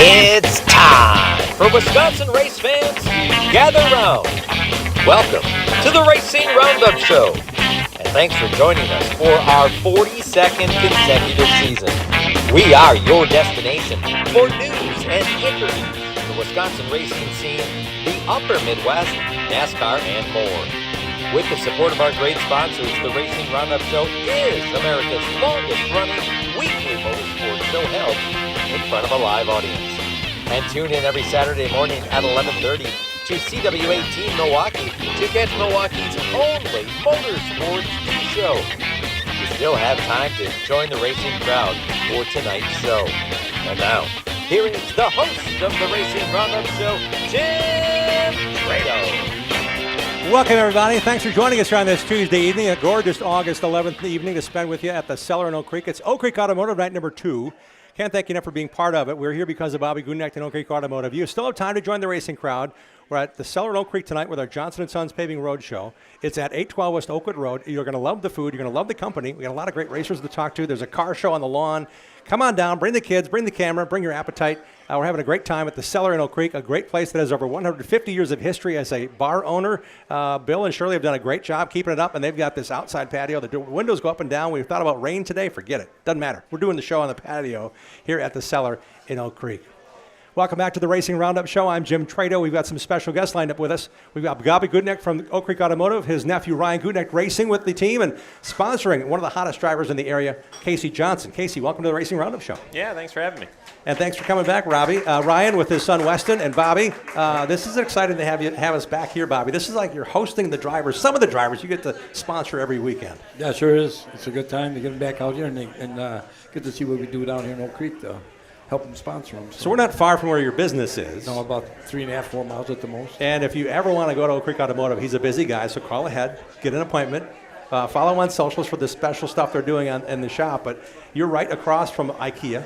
It's time for Wisconsin race fans to gather round. Welcome to the Racing Roundup Show, and thanks for joining us for our 42nd consecutive season. We are your destination for news and interviews, the Wisconsin racing scene, the upper Midwest, NASCAR, and more. With the support of our great sponsors, the Racing Roundup Show is America's longest-running weekly motorsport show held in front of a live audience. And tune in every Saturday morning at 11:30 to CW18 Milwaukee to catch Milwaukee's only motorsports show. You still have time to join the racing crowd for tonight's show. And now, here is the host of the Racing Roundup Show, Jim Trado. Welcome, everybody. Thanks for joining us here on this Tuesday evening, a gorgeous August 11th evening to spend with you at the Cellar in Oak Creek. It's Oak Creek Automotive Night number 2. Can't thank you enough for being part of it. We're here because of Bobby Gudnecht and Oak Creek Automotive. You still have time to join the racing crowd. We're at the Cellar in Oak Creek tonight with our Johnson & Sons Paving Road Show. It's at 812 West Oakwood Road. You're going to love the food. You're going to love the company. We got a lot of great racers to talk to. There's a car show on the lawn. Come on down. Bring the kids. Bring the camera. Bring your appetite. We're having a great time at the Cellar in Oak Creek, a great place that has over 150 years of history as a bar owner. Bill and Shirley have done a great job keeping it up, and they've got this outside patio. The windows go up and down. We thought about rain today. Forget it. Doesn't matter. We're doing the show on the patio here at the Cellar in Oak Creek. Welcome back to the Racing Roundup Show. I'm Jim Trado. We've got some special guests lined up with us. We've got Bobby Gudnecht from Oak Creek Automotive, his nephew Ryan Gudnecht racing with the team, and sponsoring one of the hottest drivers in the area, Casey Johnson. Casey, welcome to the Racing Roundup Show. Yeah, thanks for having me. And thanks for coming back, Robbie. Ryan with his son Weston, and Bobby. This is exciting to have us back here, Bobby. This is like you're hosting the drivers. Some of the drivers you get to sponsor every weekend. Yeah, sure is. It's a good time to get them back out here and get to see what we do down here in Oak Creek to help them sponsor them. So we're not far from where your business is. No, about 3.5, 4 miles at the most. And if you ever want to go to Oak Creek Automotive, he's a busy guy, so call ahead, get an appointment. Follow on socials for the special stuff they're doing in the shop. But you're right across from IKEA.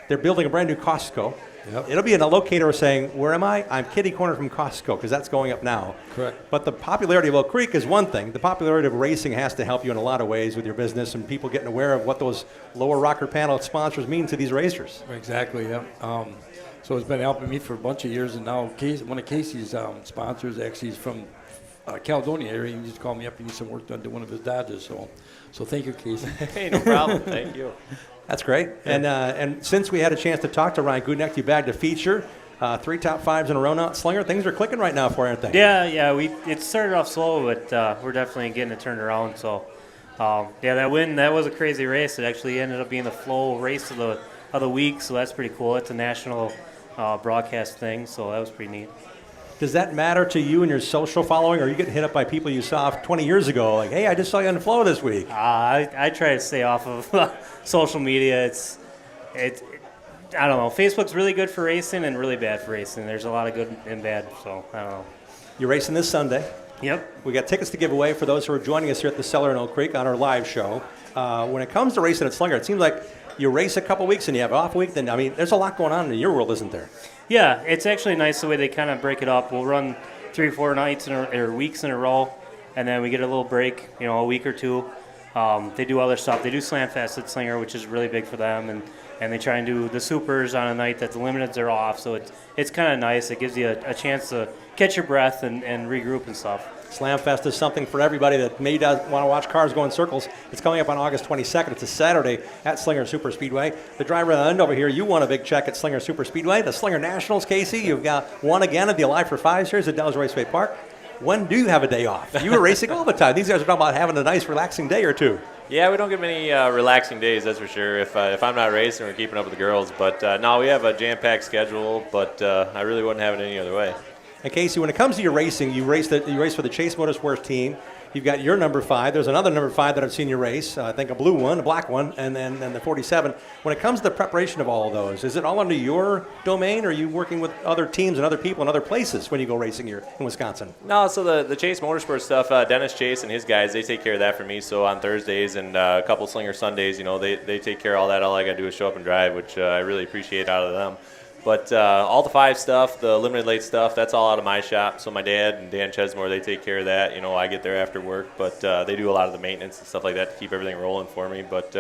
They're building a brand new Costco. Yep. It'll be in a locator saying, where am I? I'm kitty corner from Costco, because that's going up now. Correct. But the popularity of Oak Creek is one thing. The popularity of racing has to help you in a lot of ways with your business and people getting aware of what those lower rocker panel sponsors mean to these racers. Exactly, yeah. So it's been helping me for a bunch of years, and now one of Casey's sponsors actually is from Caledonia area. He just called me up and needs some work done to one of his Dodges. So thank you, Casey. Hey, no problem. Thank you. That's great. Yeah. And since we had a chance to talk to Ryan Gudnecht, you bagged a feature, 3 top 5s in a row now at Slinger. Things are clicking right now for you, aren't they? Yeah. It started off slow, but we're definitely getting it turned around. So, that win, that was a crazy race. It actually ended up being the flow race of the week, so that's pretty cool. It's a national broadcast thing, so that was pretty neat. Does that matter to you and your social following, or are you getting hit up by people you saw 20 years ago, like, hey, I just saw you on the flow this week? I try to stay off of social media. I don't know. Facebook's really good for racing and really bad for racing. There's a lot of good and bad, so I don't know. You're racing this Sunday. Yep. We got tickets to give away for those who are joining us here at the Cellar in Oak Creek on our live show. When it comes to racing at Slinger, it seems like you race a couple weeks and you have an off week. Then there's a lot going on in your world, isn't there? Yeah, it's actually nice the way they kind of break it up. We'll run 3 or 4 nights or weeks in a row, and then we get a little break, a week or two. They do other stuff. They do Slam Fest at Slinger, which is really big for them, and they try and do the supers on a night that the limiteds are off. So it's kind of nice. It gives you a chance to catch your breath and regroup and stuff. Slam Fest is something for everybody that maybe doesn't want to watch cars go in circles. It's coming up on August 22nd. It's a Saturday at Slinger Super Speedway. The driver on the end over here, you won a big check at Slinger Super Speedway. The Slinger Nationals, Casey, you've got one again at the Alive for 5 Series at Dallas Raceway Park. When do you have a day off? You were racing all the time. These guys are talking about having a nice, relaxing day or two. Yeah, we don't get many relaxing days, that's for sure. If I'm not racing, we're keeping up with the girls. But no, we have a jam-packed schedule, but I really wouldn't have it any other way. And Casey, when it comes to your racing, you race for the Chase Motorsports team. You've got your number 5. There's another number 5 that I've seen you race. I think a blue one, a black one, and then the 47. When it comes to the preparation of all of those, is it all under your domain, or are you working with other teams and other people in other places when you go racing here in Wisconsin? No, so the Chase Motorsports stuff, Dennis Chase and his guys, they take care of that for me. So on Thursdays and a couple Slinger Sundays, they take care of all that. All I got to do is show up and drive, which I really appreciate out of them. But all the 5 stuff, the limited late stuff, that's all out of my shop. So my dad and Dan Chesmore, they take care of that. I get there after work, but they do a lot of the maintenance and stuff like that to keep everything rolling for me. But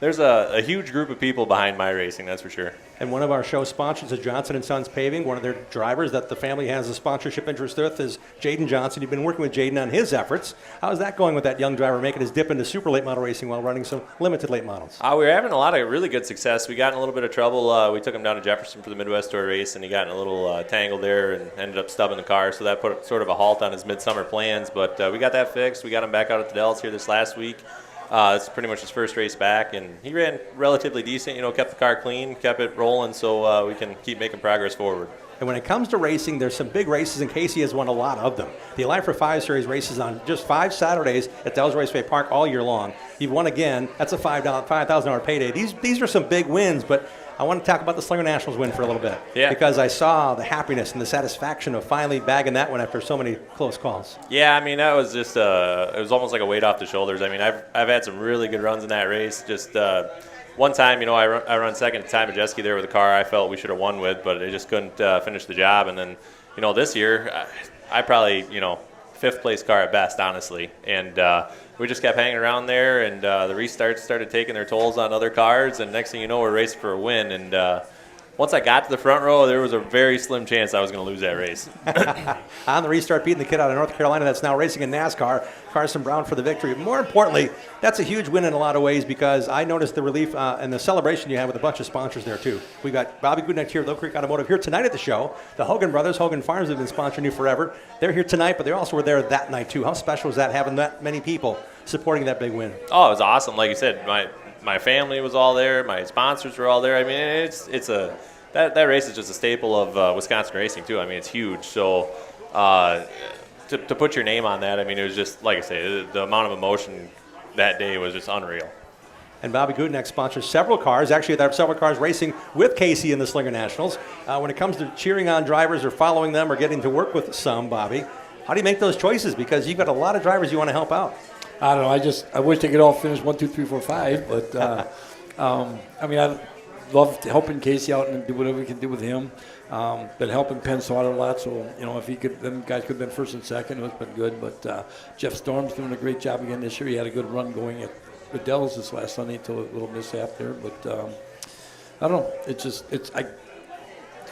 there's a huge group of people behind my racing, that's for sure. And one of our show sponsors is Johnson & Sons Paving. One of their drivers that the family has a sponsorship interest with is Jaden Johnson. You've been working with Jaden on his efforts. How's that going with that young driver making his dip into super late model racing while running some limited late models? We were having a lot of really good success. We got in a little bit of trouble. We took him down to Jefferson for the Midwest Tour race, and he got in a little tangle there and ended up stubbing the car, so that put sort of a halt on his midsummer plans. But we got that fixed. We got him back out at the Dells here this last week. It's pretty much his first race back, and he ran relatively decent, kept the car clean, kept it rolling, so we can keep making progress forward. And when it comes to racing, there's some big races, and Casey has won a lot of them. The Alive for 5 Series races on just 5 Saturdays at Dells Raceway Park all year long. You've won again. That's a $5,000 payday. These are some big wins, but I want to talk about the Slinger Nationals win for a little bit. Yeah. Because I saw the happiness and the satisfaction of finally bagging that one after so many close calls. Yeah, I mean, that was just, it was almost like a weight off the shoulders. I mean, I've had some really good runs in that race. Just one time, I run second to Ty Majeski there with a car I felt we should have won with, but I just couldn't finish the job. And then, this year, I probably, 5th place car at best, honestly. And we just kept hanging around there, and the restarts started taking their tolls on other cars, and next thing you know, we're racing for a win. And once I got to the front row, there was a very slim chance I was going to lose that race. On the restart, beating the kid out of North Carolina that's now racing in NASCAR, Carson Brown for the victory. More importantly, that's a huge win in a lot of ways because I noticed the relief and the celebration you had with a bunch of sponsors there, too. We got Bobby Goodnight here at Oak Creek Automotive here tonight at the show. The Hogan brothers, Hogan Farms, have been sponsoring you forever. They're here tonight, but they also were there that night, too. How special is that, having that many people supporting that big win? Oh, it was awesome. Like you said, my family was all there. My sponsors were all there. I mean, that race is just a staple of Wisconsin racing, too. I mean, it's huge. So to put your name on that, I mean, it was just, like I say, the amount of emotion that day was just unreal. And Bobby Goodneck sponsors several cars. Actually, there are several cars racing with Casey in the Slinger Nationals. When it comes to cheering on drivers or following them or getting to work with some, Bobby, how do you make those choices? Because you've got a lot of drivers you want to help out. I don't know. I wish they could all finish 1, 2, 3, 4, 5. But I mean, I love helping Casey out and do whatever we can do with him. Been helping Penn Sauter a lot, so if he could, them guys could have been first and second. It's been good. But Jeff Storm's doing a great job again this year. He had a good run going at the Dells this last Sunday until a little mishap there. But I don't know.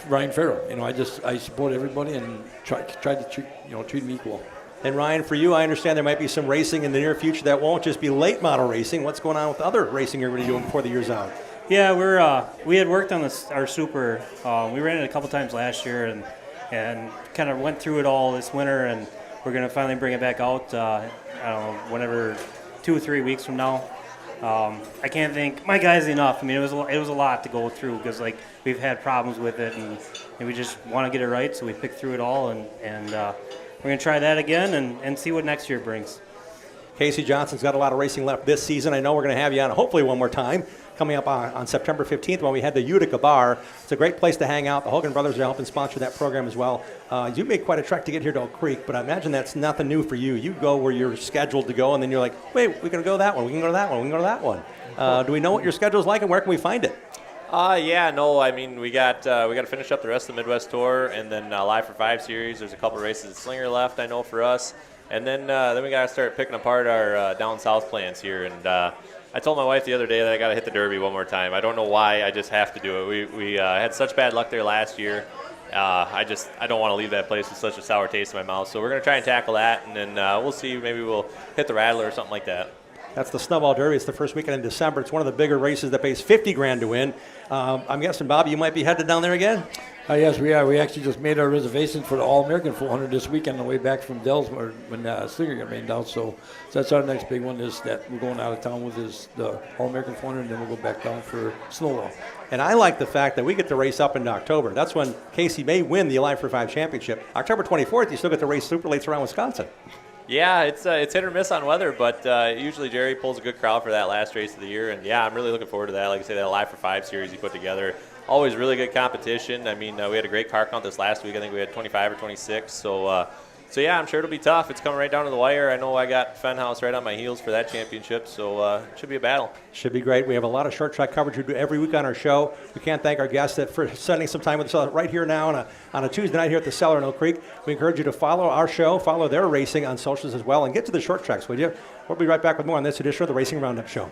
Ryan Farrell. I support everybody and try to treat them equal. And Ryan, for you, I understand there might be some racing in the near future that won't just be late model racing. What's going on with other racing you're going to be doing before the year's out? Yeah, we had worked on our Super. We ran it a couple times last year and kind of went through it all this winter, and we're going to finally bring it back out, I don't know, whenever 2 or 3 weeks from now. I can't thank my guys enough. I mean, it was a lot to go through because we've had problems with it, and we just want to get it right, so we picked through it all, and we're going to try that again and see what next year brings. Casey Johnson's got a lot of racing left this season. I know we're going to have you on hopefully one more time coming up on September 15th when we had the Utica Bar. It's a great place to hang out. The Hogan brothers are helping sponsor that program as well. You made quite a trek to get here to Oak Creek, but I imagine that's nothing new for you. You go where you're scheduled to go, and then you're like, wait, we're going to go that one. We can go to that one. We can go to that one. Do we know what your schedule's like, and where can we find it? I mean, we got to finish up the rest of the Midwest Tour, and then Live for 5 Series. There's a couple races at Slinger left, I know, for us. And then we got to start picking apart our down south plans here. And I told my wife the other day that I got to hit the Derby one more time. I don't know why. I just have to do it. We had such bad luck there last year. I don't want to leave that place with such a sour taste in my mouth. So we're going to try and tackle that, and then we'll see. Maybe we'll hit the Rattler or something like that. That's the Snowball Derby. It's the first weekend in December. It's one of the bigger races that pays $50,000 to win. I'm guessing, Bobby, you might be headed down there again? Yes, we are. We actually just made our reservation for the All-American 400 this weekend on the way back from Dells when Slinger got rained out. So that's our next big one is that we're going out of town with is the All-American 400, and then we'll go back down for Snowball. And I like the fact that we get to race up into October. That's when Casey may win the Alive for 5 championship. October 24th, you still get to race super lates around Wisconsin. Yeah, it's hit or miss on weather, but usually Jerry pulls a good crowd for that last race of the year. And, yeah, I'm really looking forward to that. Like I say, that Live for 5 series he put together. Always really good competition. I mean, we had a great car count this last week. I think we had 25 or 26. So, yeah, I'm sure it'll be tough. It's coming right down to the wire. I know I got Fenhouse right on my heels for that championship, so it should be a battle. Should be great. We have a lot of short track coverage we do every week on our show. We can't thank our guests for spending some time with us right here now on a Tuesday night here at the Cellar in Oak Creek. We encourage you to follow our show, follow their racing on socials as well, and get to the short tracks, would you? We'll be right back with more on this edition of the Racing Roundup Show.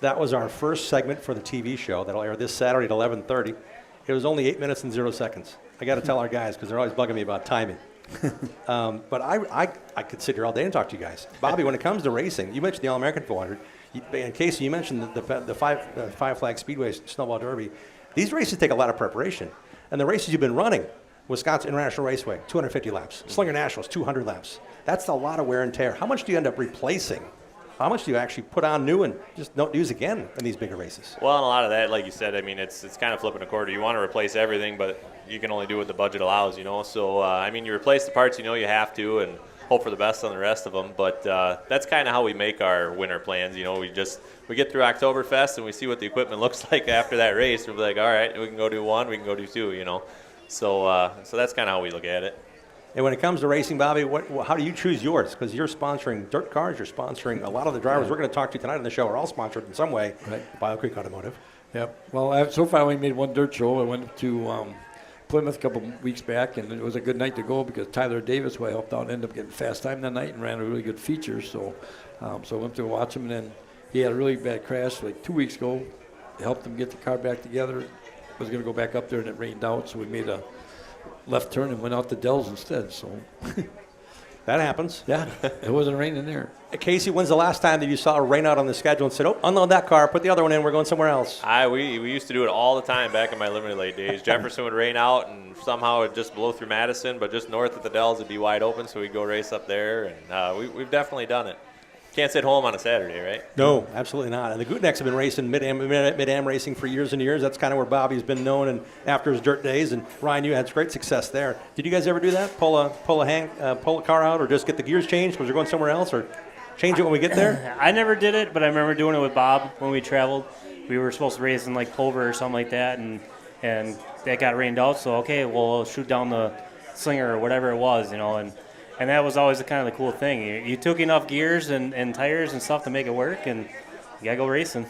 That was our first segment for the TV show that'll air this Saturday at 11:30. It was only 8 minutes and 0 seconds. I got to tell our guys because they're always bugging me about timing. But I could sit here all day and talk to you guys. Bobby, when it comes to racing, you mentioned the All-American 400. And Casey, you mentioned the Five Flag Speedway Snowball Derby. These races take a lot of preparation. And the races you've been running, Wisconsin International Raceway, 250 laps. Slinger Nationals, 200 laps. That's a lot of wear and tear. How much do you end up replacing? How much do you actually put on new and just don't use again in these bigger races? Well, and a lot of that, like you said, I mean, it's kind of flipping a quarter. You want to replace everything, but you can only do what the budget allows, you know. So, I mean, you replace the parts you know you have to and hope for the best on the rest of them. But that's kind of how we make our winter plans. You know, we get through Oktoberfest and we see what the equipment looks like after that race. We'll be like, all right, we can go do one, we can go do two, you know. So that's kind of how we look at it. And when it comes to racing, Bobby, how do you choose yours? Because you're sponsoring dirt cars, you're sponsoring a lot of the drivers we're going to talk to tonight on the show are all sponsored in some way by Oak Creek Automotive. Yep. Well, so far I only made one dirt show. I went to Plymouth a couple weeks back, and it was a good night to go because Tyler Davis, who I helped out, ended up getting fast time that night and ran a really good feature. So I went to watch him, and then he had a really bad crash like 2 weeks ago. I helped him get the car back together. Was going to go back up there, and it rained out, so we made a left turn and went out to Dells instead. So that happens. Yeah, it wasn't raining there. Casey, when's the last time that you saw a rain out on the schedule and said, "Oh, unload that car, put the other one in, we're going somewhere else"? We used to do it all the time back in my limited late days. Jefferson would rain out, and somehow it'd just blow through Madison, but just north of the Dells it'd be wide open, so we'd go race up there, and we've definitely done it. Can't sit home on a Saturday, right? No, absolutely not. And the Gutenecks have been racing mid-am racing for years and years. That's kind of where Bobby's been known, and after his dirt days. And Ryan, you had great success there. Did you guys ever do that? Pull a car out, or just get the gears changed because we're going somewhere else, or change it when we get there? I never did it, but I remember doing it with Bob when we traveled. We were supposed to race in like Pulver or something like that, and that got rained out. So okay, we'll shoot down the Slinger or whatever it was, you know, and that was always kind of the cool thing. You took enough gears and tires and stuff to make it work, and you got to go racing.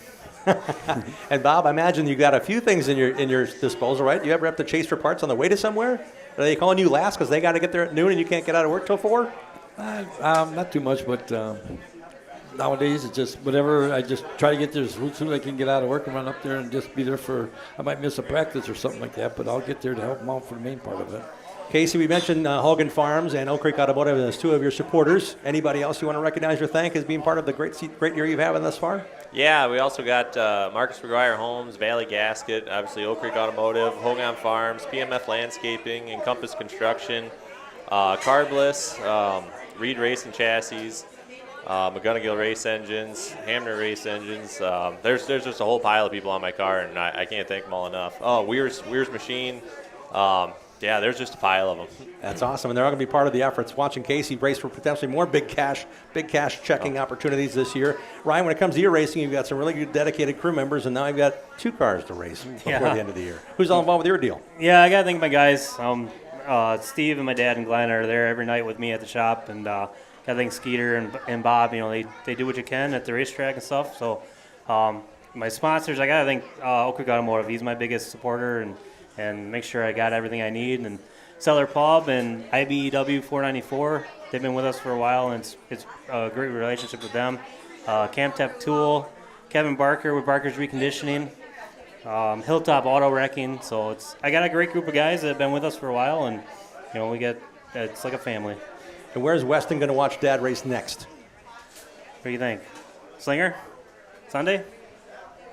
And Bob, I imagine you got a few things in your disposal, right? You ever have to chase for parts on the way to somewhere? Are they calling you last because they got to get there at noon and you can't get out of work till 4? Not too much, but nowadays it's just whatever. I just try to get there as soon as I can get out of work and run up there and just be there I might miss a practice or something like that, but I'll get there to help them out for the main part of it. Casey, we mentioned Hogan Farms and Oak Creek Automotive as two of your supporters. Anybody else you want to recognize or thank as being part of the great year you've had thus far? Yeah, we also got Marcus McGuire Homes, Valley Gasket, obviously Oak Creek Automotive, Hogan Farms, PMF Landscaping, Encompass Construction, Carbliss, Reed Racing Chassis, McGonigal Race Engines, Hamner Race Engines. There's just a whole pile of people on my car, and I can't thank them all enough. Oh, Weir's Machine. Yeah, there's just a pile of them. That's awesome, and they're all going to be part of the efforts. Watching Casey race for potentially more big cash checking opportunities this year. Ryan, when it comes to your racing, you've got some really good dedicated crew members, and now you've got 2 cars to race before the end of the year. Who's all involved with your deal? Yeah, I got to thank my guys. Steve and my dad and Glenn are there every night with me at the shop, and got to thank Skeeter and Bob. You know, they do what you can at the racetrack and stuff. So my sponsors, I got to thank Oak Creek Automotive. He's my biggest supporter, and make sure I got everything I need. And Cellar Pub and IBEW 494, they've been with us for a while, and it's a great relationship with them. Camtep Tool, Kevin Barker with Barker's Reconditioning, Hilltop Auto Wrecking. So I got a great group of guys that have been with us for a while, and you know it's like a family. And where's Weston going to watch Dad race next? What do you think? Slinger? Sunday?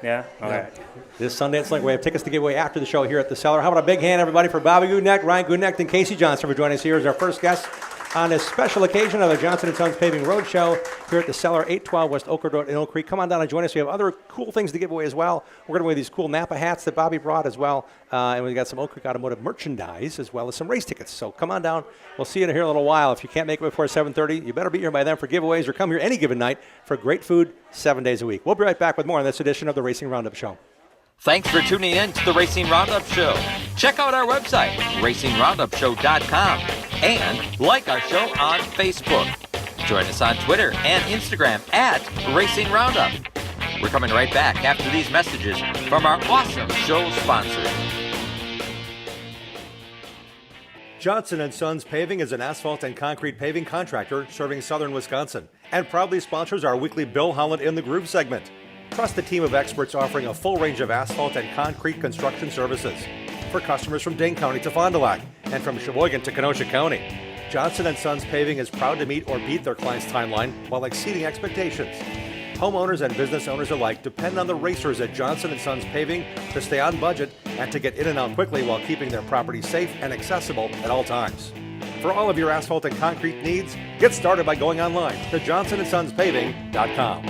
Yeah? All right. This Sunday at Slinger. We have tickets to give away after the show here at the Cellar. How about a big hand, everybody, for Bobby Gudeneck, Ryan Gudeneck, and Casey Johnson for joining us here as our first guests on this special occasion of the Johnson & Sons Paving Road Show here at the Cellar, 812 West Oak Road in Oak Creek. Come on down and join us. We have other cool things to give away as well. We're going to wear these cool Napa hats that Bobby brought as well. And we've got some Oak Creek Automotive merchandise as well as some race tickets. So come on down. We'll see you in here in a little while. If you can't make it before 7:30, you better be here by then for giveaways or come here any given night for great food 7 days a week. We'll be right back with more on this edition of the Racing Roundup Show. Thanks for tuning in to the Racing Roundup Show. Check out our website, racingroundup.show.com, and like our show on Facebook. Join us on Twitter and Instagram at Racing Roundup. We're coming right back after these messages from our awesome show sponsors. Johnson & Sons Paving is an asphalt and concrete paving contractor serving southern Wisconsin and proudly sponsors our weekly Bill Holland in the Groove segment. trusted team of experts offering a full range of asphalt and concrete construction services for customers from Dane County to Fond du Lac and from Sheboygan to Kenosha County. Johnson & Sons Paving is proud to meet or beat their clients' timeline while exceeding expectations. Homeowners and business owners alike depend on the racers at Johnson & Sons Paving to stay on budget and to get in and out quickly while keeping their property safe and accessible at all times. For all of your asphalt and concrete needs, get started by going online to johnsonsonspaving.com.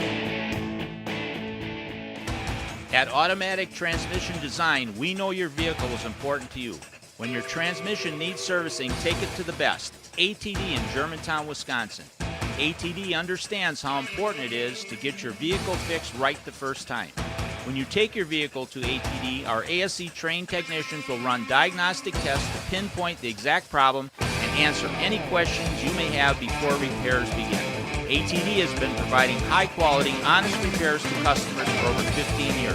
At Automatic Transmission Design, we know your vehicle is important to you. When your transmission needs servicing, take it to the best. ATD in Germantown, Wisconsin. ATD understands how important it is to get your vehicle fixed right the first time. When you take your vehicle to ATD, our ASE trained technicians will run diagnostic tests to pinpoint the exact problem and answer any questions you may have before repairs begin. ATD has been providing high-quality, honest repairs to customers for over 15 years.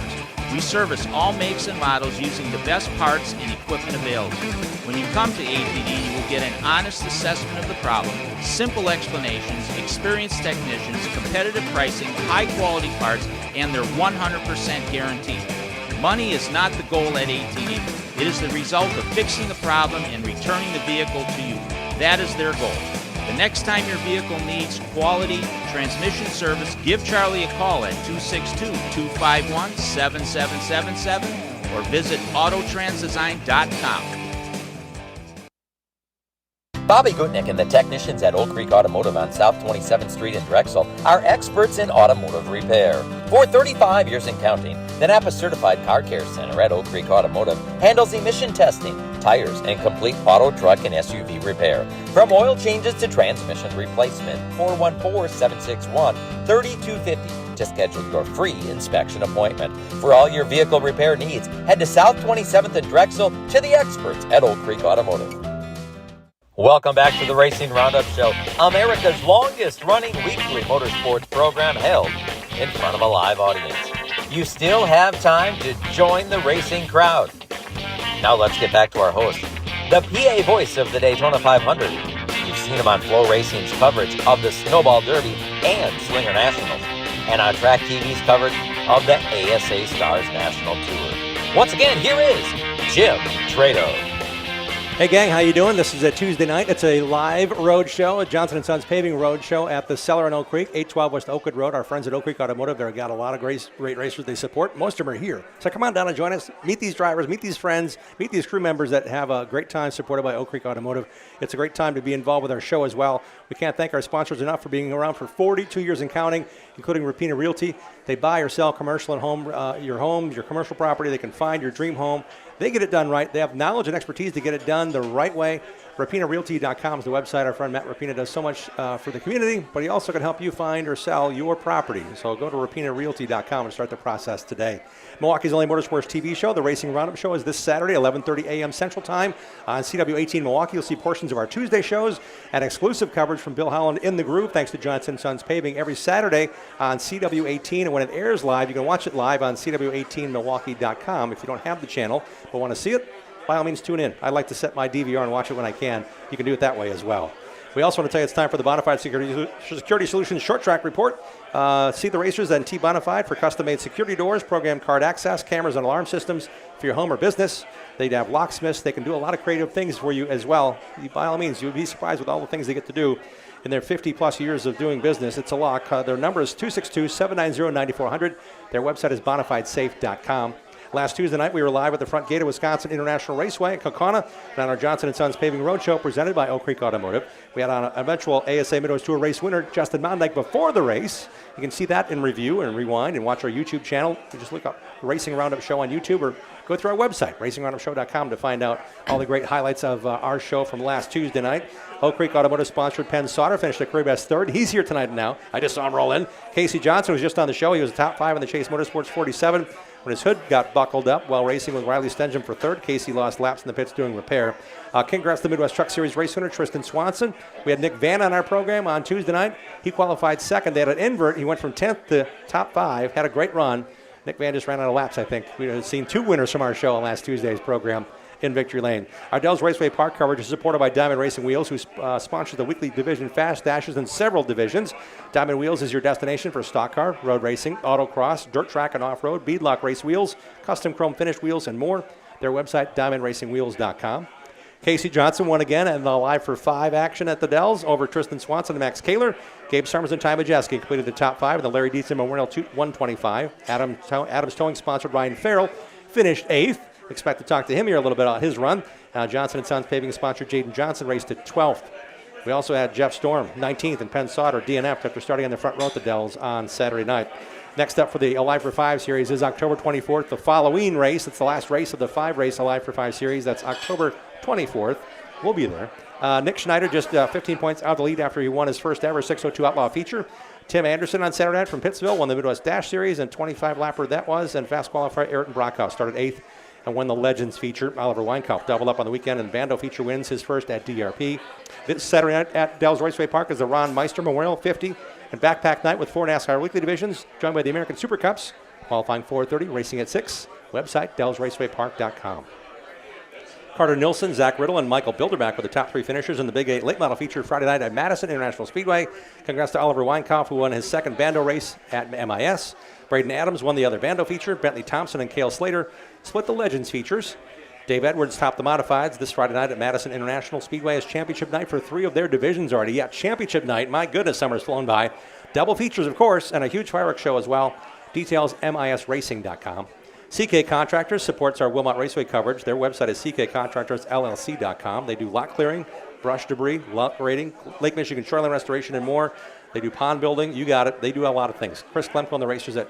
We service all makes and models using the best parts and equipment available. When you come to ATD, you will get an honest assessment of the problem, simple explanations, experienced technicians, competitive pricing, high-quality parts, and their 100% guarantee. Money is not the goal at ATD. It is the result of fixing the problem and returning the vehicle to you. That is their goal. The next time your vehicle needs quality transmission service, give Charlie a call at 262-251-7777 or visit autotransdesign.com. Bobby Gutnick and the technicians at Oak Creek Automotive on South 27th Street in Drexel are experts in automotive repair. For 35 years and counting, the Napa Certified Car Care Center at Oak Creek Automotive handles emission testing, tires, and complete auto, truck, and SUV repair. From oil changes to transmission replacement, 414-761-3250 to schedule your free inspection appointment. For all your vehicle repair needs, head to South 27th in Drexel to the experts at Oak Creek Automotive. Welcome back to the Racing Roundup Show, America's longest-running weekly motorsports program held in front of a live audience. You still have time to join the racing crowd. Now let's get back to our host, the PA voice of the Daytona 500. You've seen him on Flow Racing's coverage of the Snowball Derby and Slinger Nationals, and on Track TV's coverage of the ASA Stars National Tour. Once again, here is Jim Trado. Hey gang, how you doing? This is a Tuesday night. It's a live road show, a Johnson & Sons Paving road show at the Cellar in Oak Creek, 812 West Oakwood Road. Our friends at Oak Creek Automotive, they've got a lot of great racers they support. Most of them are here. So come on down and join us. Meet these drivers, meet these friends, meet these crew members that have a great time supported by Oak Creek Automotive. It's a great time to be involved with our show as well. We can't thank our sponsors enough for being around for 42 years and counting, including Rapina Realty. They buy or sell commercial and home, your homes, your commercial property. They can find your dream home. They get it done right. They have knowledge and expertise to get it done the right way. RapinaRealty.com is the website. Our friend Matt Rapina does so much for the community, but he also can help you find or sell your property. So go to RapinaRealty.com and start the process today. Milwaukee's only motorsports TV show, the Racing Roundup Show, is this Saturday, 11:30 a.m. Central Time on CW18 Milwaukee. You'll see portions of our Tuesday shows and exclusive coverage from Bill Holland in the Groove, thanks to Johnson & Sons Paving, every Saturday on CW18. And when it airs live, you can watch it live on CW18Milwaukee.com. If you don't have the channel but want to see it, by all means, tune in. I like to set my DVR and watch it when I can. You can do it that way as well. We also want to tell you it's time for the Bonafide Security Solutions Short Track Report. See the racers and T Bonafide for custom-made security doors, program card access, cameras, and alarm systems for your home or business. They have locksmiths. They can do a lot of creative things for you as well. By all means, you'll be surprised with all the things they get to do in their 50-plus years of doing business. It's a lock. Their number is 262-790-9400. Their website is bonafidesafe.com. Last Tuesday night, we were live at the front gate of Wisconsin International Raceway in Kaukauna and on our Johnson & Sons Paving Roadshow presented by Oak Creek Automotive. We had an eventual ASA Midwest Tour race winner, Justin Mondike, before the race. You can see that in review and rewind and watch our YouTube channel. You just look up Racing Roundup Show on YouTube or go through our website, racingroundupshow.com, to find out all the great highlights of our show from last Tuesday night. Oak Creek Automotive sponsored Penn Sauter, finished a career best third. He's here tonight now. I just saw him roll in. Casey Johnson was just on the show. He was top 5 in the Chase Motorsports 47. When his hood got buckled up while racing with Riley Stengham for third, Casey lost laps in the pits doing repair. Congrats to the Midwest Truck Series race winner, Tristan Swanson. We had Nick Vann on our program on Tuesday night. He qualified second. They had an invert. He went from 10th to top 5, had a great run. Nick Vann just ran out of laps, I think. We had seen 2 winners from our show on last Tuesday's program. in Victory Lane. Our Dells Raceway Park coverage is supported by Diamond Racing Wheels, who sponsors the weekly division Fast Dashes in several divisions. Diamond Wheels is your destination for stock car, road racing, autocross, dirt track and off-road, beadlock race wheels, custom chrome finished wheels, and more. Their website, diamondracingwheels.com. Casey Johnson won again in the Live for 5 action at the Dells over Tristan Swanson and Max Kaler. Gabe Summers and Ty Majeski completed the top 5 in the Larry Dietzen Memorial 125. Adams Towing sponsored Ryan Farrell finished 8th. Expect to talk to him here a little bit about his run. Johnson & Sons Paving sponsor Jaden Johnson raced at 12th. We also had Jeff Storm 19th and Penn Sauter DNF after starting on the front row at the Dells on Saturday night. Next up for the Alive for 5 series is October 24th, the Halloween race. It's the last race of the 5-race Alive for 5 series. That's October 24th. We'll be there. Nick Schneider just 15 points out of the lead after he won his first ever 602 Outlaw feature. Tim Anderson on Saturday night from Pittsville won the Midwest Dash Series and 25-lapper that was. And fast qualifier Ayrton Brockhoff started 8th and won the Legends feature. Oliver Weinkauf doubled up on the weekend, and Bando feature wins his first at DRP. This Saturday night at Dells Raceway Park is the Ron Meister Memorial 50 and Backpack Night with 4 NASCAR weekly divisions, joined by the American Super Cups, qualifying 4:30, racing at 6. Website, DellsRacewayPark.com. Carter Nilsson, Zach Riddle, and Michael Bilderback were the top 3 finishers in the Big 8 late model feature Friday night at Madison International Speedway. Congrats to Oliver Weinkauf, who won his second Bando race at MIS. Braden Adams won the other Bando feature. Bentley Thompson and Cale Slater split the Legends features. Dave Edwards topped the modifieds this Friday night at Madison International Speedway as championship night for 3 of their divisions already. Yeah, championship night. My goodness, summer's flown by. Double features, of course, and a huge fireworks show as well. Details, misracing.com. CK Contractors supports our Wilmot Raceway coverage. Their website is ckcontractorsllc.com. They do lot clearing, brush debris, lot grading, Lake Michigan shoreline restoration, and more. They do pond building. You got it. They do a lot of things. Chris Klemko and the racers at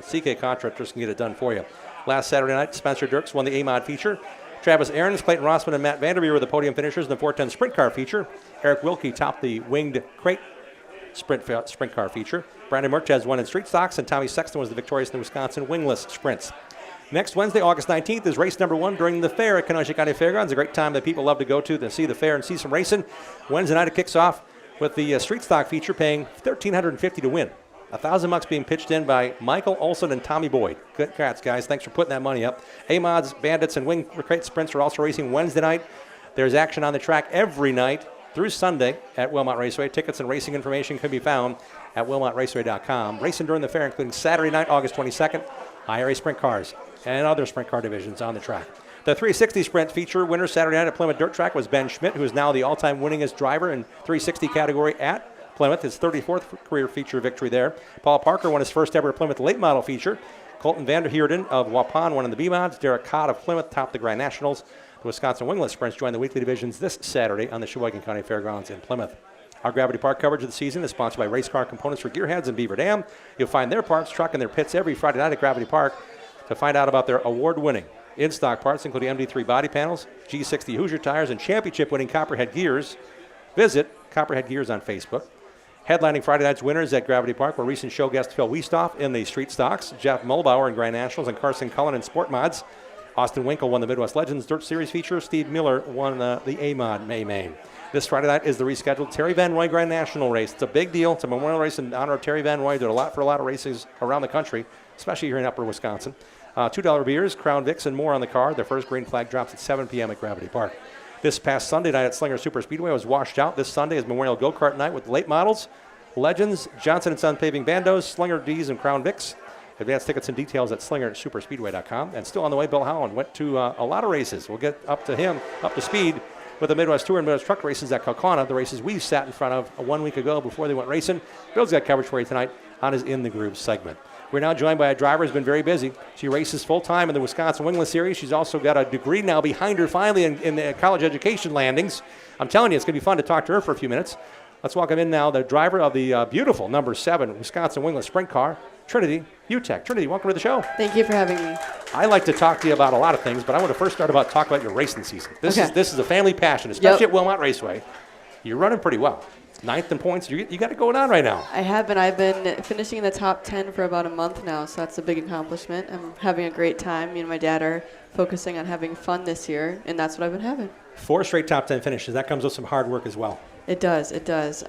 CK Contractors can get it done for you. Last Saturday night, Spencer Dirks won the A-Mod feature. Travis Aarons, Clayton Rossman, and Matt Vanderveer were the podium finishers in the 410 sprint car feature. Eric Wilkie topped the winged crate sprint car feature. Brandon Murchez won in street stocks, and Tommy Sexton was the victorious in the Wisconsin wingless sprints. Next Wednesday, August 19th, is race number 1 during the fair at Kenosha County Fairgrounds. A great time that people love to go to see the fair and see some racing. Wednesday night, it kicks off with the street stock feature, paying $1,350 to win. $1,000 being pitched in by Michael Olson and Tommy Boyd. Good congrats, guys. Thanks for putting that money up. A-Mods, Bandits, and Wing Crate Sprints are also racing Wednesday night. There's action on the track every night through Sunday at Wilmot Raceway. Tickets and racing information can be found at wilmotraceway.com. Racing during the fair, including Saturday night, August 22nd, IRA sprint cars and other sprint car divisions on the track. The 360 sprint feature winner Saturday night at Plymouth Dirt Track was Ben Schmidt, who is now the all-time winningest driver in 360 category at Plymouth, his 34th career feature victory there. Paul Parker won his first ever Plymouth late model feature. Colton Vanderheerden of Waupun won in the B-Mods. Derek Codd of Plymouth topped the Grand Nationals. The Wisconsin Wingless Sprints joined the weekly divisions this Saturday on the Sheboygan County Fairgrounds in Plymouth. Our Gravity Park coverage of the season is sponsored by Race Car Components for Gearheads in Beaver Dam. You'll find their parts, truck, and their pits every Friday night at Gravity Park. To find out about their award-winning in-stock parts, including MD3 body panels, G60 Hoosier tires, and championship-winning Copperhead Gears, visit Copperhead Gears on Facebook. Headlining Friday night's winners at Gravity Park were recent show guest Phil Wiestoff in the Street Stocks, Jeff Mulbauer in Grand Nationals, and Carson Cullen in Sport Mods. Austin Winkle won the Midwest Legends Dirt Series feature. Steve Miller won the A-Mod Main. This Friday night is the rescheduled Terry Van Roy Grand National race. It's a big deal. It's a memorial race in honor of Terry Van Roy. Did a lot for a lot of races around the country, especially here in Upper Wisconsin. $2 beers, Crown Vics, and more on the card. Their first green flag drops at 7 p.m. at Gravity Park. This past Sunday night at Slinger Super Speedway was washed out. This Sunday is Memorial Go-Kart night with late models, Legends, Johnson & Son Paving Bandos, Slinger D's, and Crown Vics. Advanced tickets and details at slingersuperspeedway.com. And still on the way, Bill Howland went to a lot of races. We'll get up to speed with the Midwest Tour and Midwest Truck races at Kaukauna, the races we sat in front of 1 week ago before they went racing. Bill's got coverage for you tonight on his In the Groove segment. We're now joined by a driver who's been very busy. She races full-time in the Wisconsin Wingless Series. She's also got a degree now behind her finally in the college education landings. I'm telling you, it's going to be fun to talk to her for a few minutes. Let's welcome in now the driver of the beautiful number 7 Wisconsin Wingless Sprint Car, Trinity Utek. Trinity, welcome to the show. Thank you for having me. I like to talk to you about a lot of things, but I want to first talk about your racing season. This is a family passion, especially at Wilmot Raceway. You're running pretty well. 9th in points. You got it going on right now. I have been. I've been finishing in the top 10 for about a month now, so that's a big accomplishment. I'm having a great time. Me and my dad are focusing on having fun this year, and that's what I've been having. 4 straight top 10 finishes. That comes with some hard work as well. It does. It does.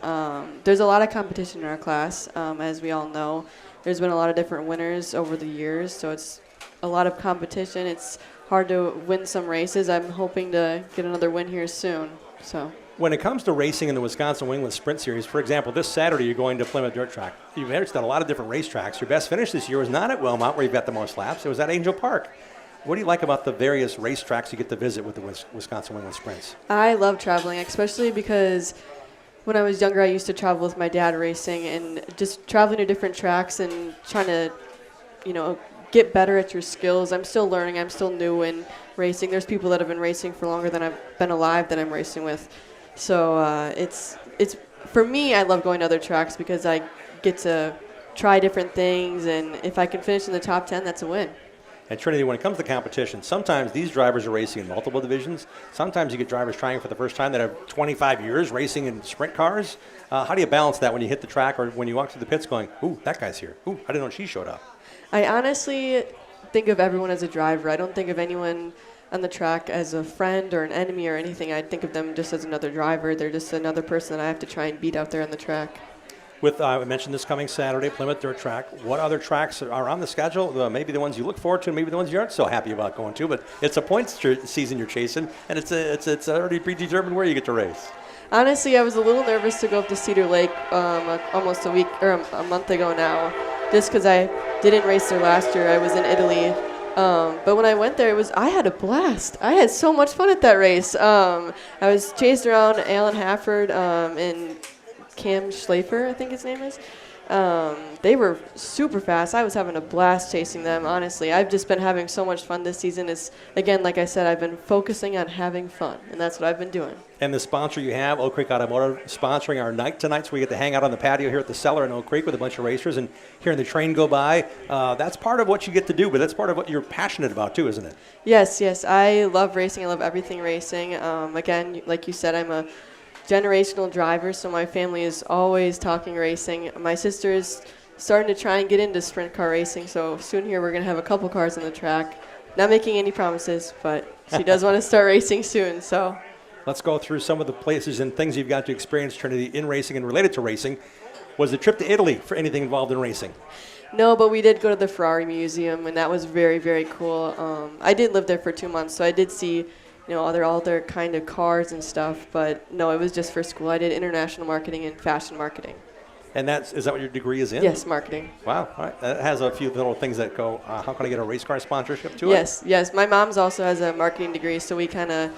There's a lot of competition in our class, as we all know. There's been a lot of different winners over the years, so it's a lot of competition. It's hard to win some races. I'm hoping to get another win here soon. So. When it comes to racing in the Wisconsin Wingland Sprint Series, for example, this Saturday you're going to Plymouth Dirt Track. You've raced at a lot of different racetracks. Your best finish this year was not at Wilmot, where you've got the most laps. It was at Angel Park. What do you like about the various racetracks you get to visit with the Wisconsin Wingland Sprints? I love traveling, especially because when I was younger, I used to travel with my dad racing, and just traveling to different tracks and trying to, get better at your skills. I'm still learning. I'm still new in racing. There's people that have been racing for longer than I've been alive that I'm racing with. So it's for me, I love going to other tracks because I get to try different things, and if I can finish in the top 10, that's a win. And Trinity, when it comes to competition, sometimes these drivers are racing in multiple divisions. Sometimes you get drivers trying for the first time that have 25 years racing in sprint cars. How do you balance that when you hit the track or when you walk through the pits going, ooh, that guy's here. Ooh, I didn't know she showed up. I honestly think of everyone as a driver. I don't think of anyone on the track as a friend or an enemy or anything. I think of them just as another driver. They're just another person that I have to try and beat out there on the track. With, I mentioned this coming Saturday, Plymouth Dirt Track. What other tracks are on the schedule? Maybe the ones you look forward to, maybe the ones you aren't so happy about going to. But it's a points season you're chasing, and it's already predetermined where you get to race. Honestly, I was a little nervous to go up to Cedar Lake almost a week or a month ago now, just because I didn't race there last year. I was in Italy. But when I went there, I had a blast. I had so much fun at that race. I was chased around Alan Hafford and Cam Schlafer, I think his name is. They were super fast. I was having a blast chasing them, honestly. I've just been having so much fun this season. Again, like I said, I've been focusing on having fun, and that's what I've been doing. And the sponsor you have, Oak Creek Automotive, sponsoring our night tonight, so we get to hang out on the patio here at the Cellar in Oak Creek with a bunch of racers and hearing the train go by. That's part of what you get to do, but that's part of what you're passionate about too, isn't it? Yes. I love racing. I love everything racing. Again, like you said, I'm a generational driver, so my family is always talking racing. My sister is starting to try and get into sprint car racing, so soon here we're going to have a couple cars on the track. Not making any promises, but she does want to start racing soon. So let's go through some of the places and things you've got to experience, Trinity, in racing and related to racing. Was the trip to Italy for anything involved in racing? No, but we did go to the Ferrari Museum, and that was very, very cool. I did live there for 2 months, so I did see all their kind of cars and stuff, but no, it was just for school. I did international marketing and fashion marketing. And is that what your degree is in? Yes, marketing. Wow, all right. That has a few little things that go, how can I get a race car sponsorship to it? Yes. My mom's also has a marketing degree, so we kind of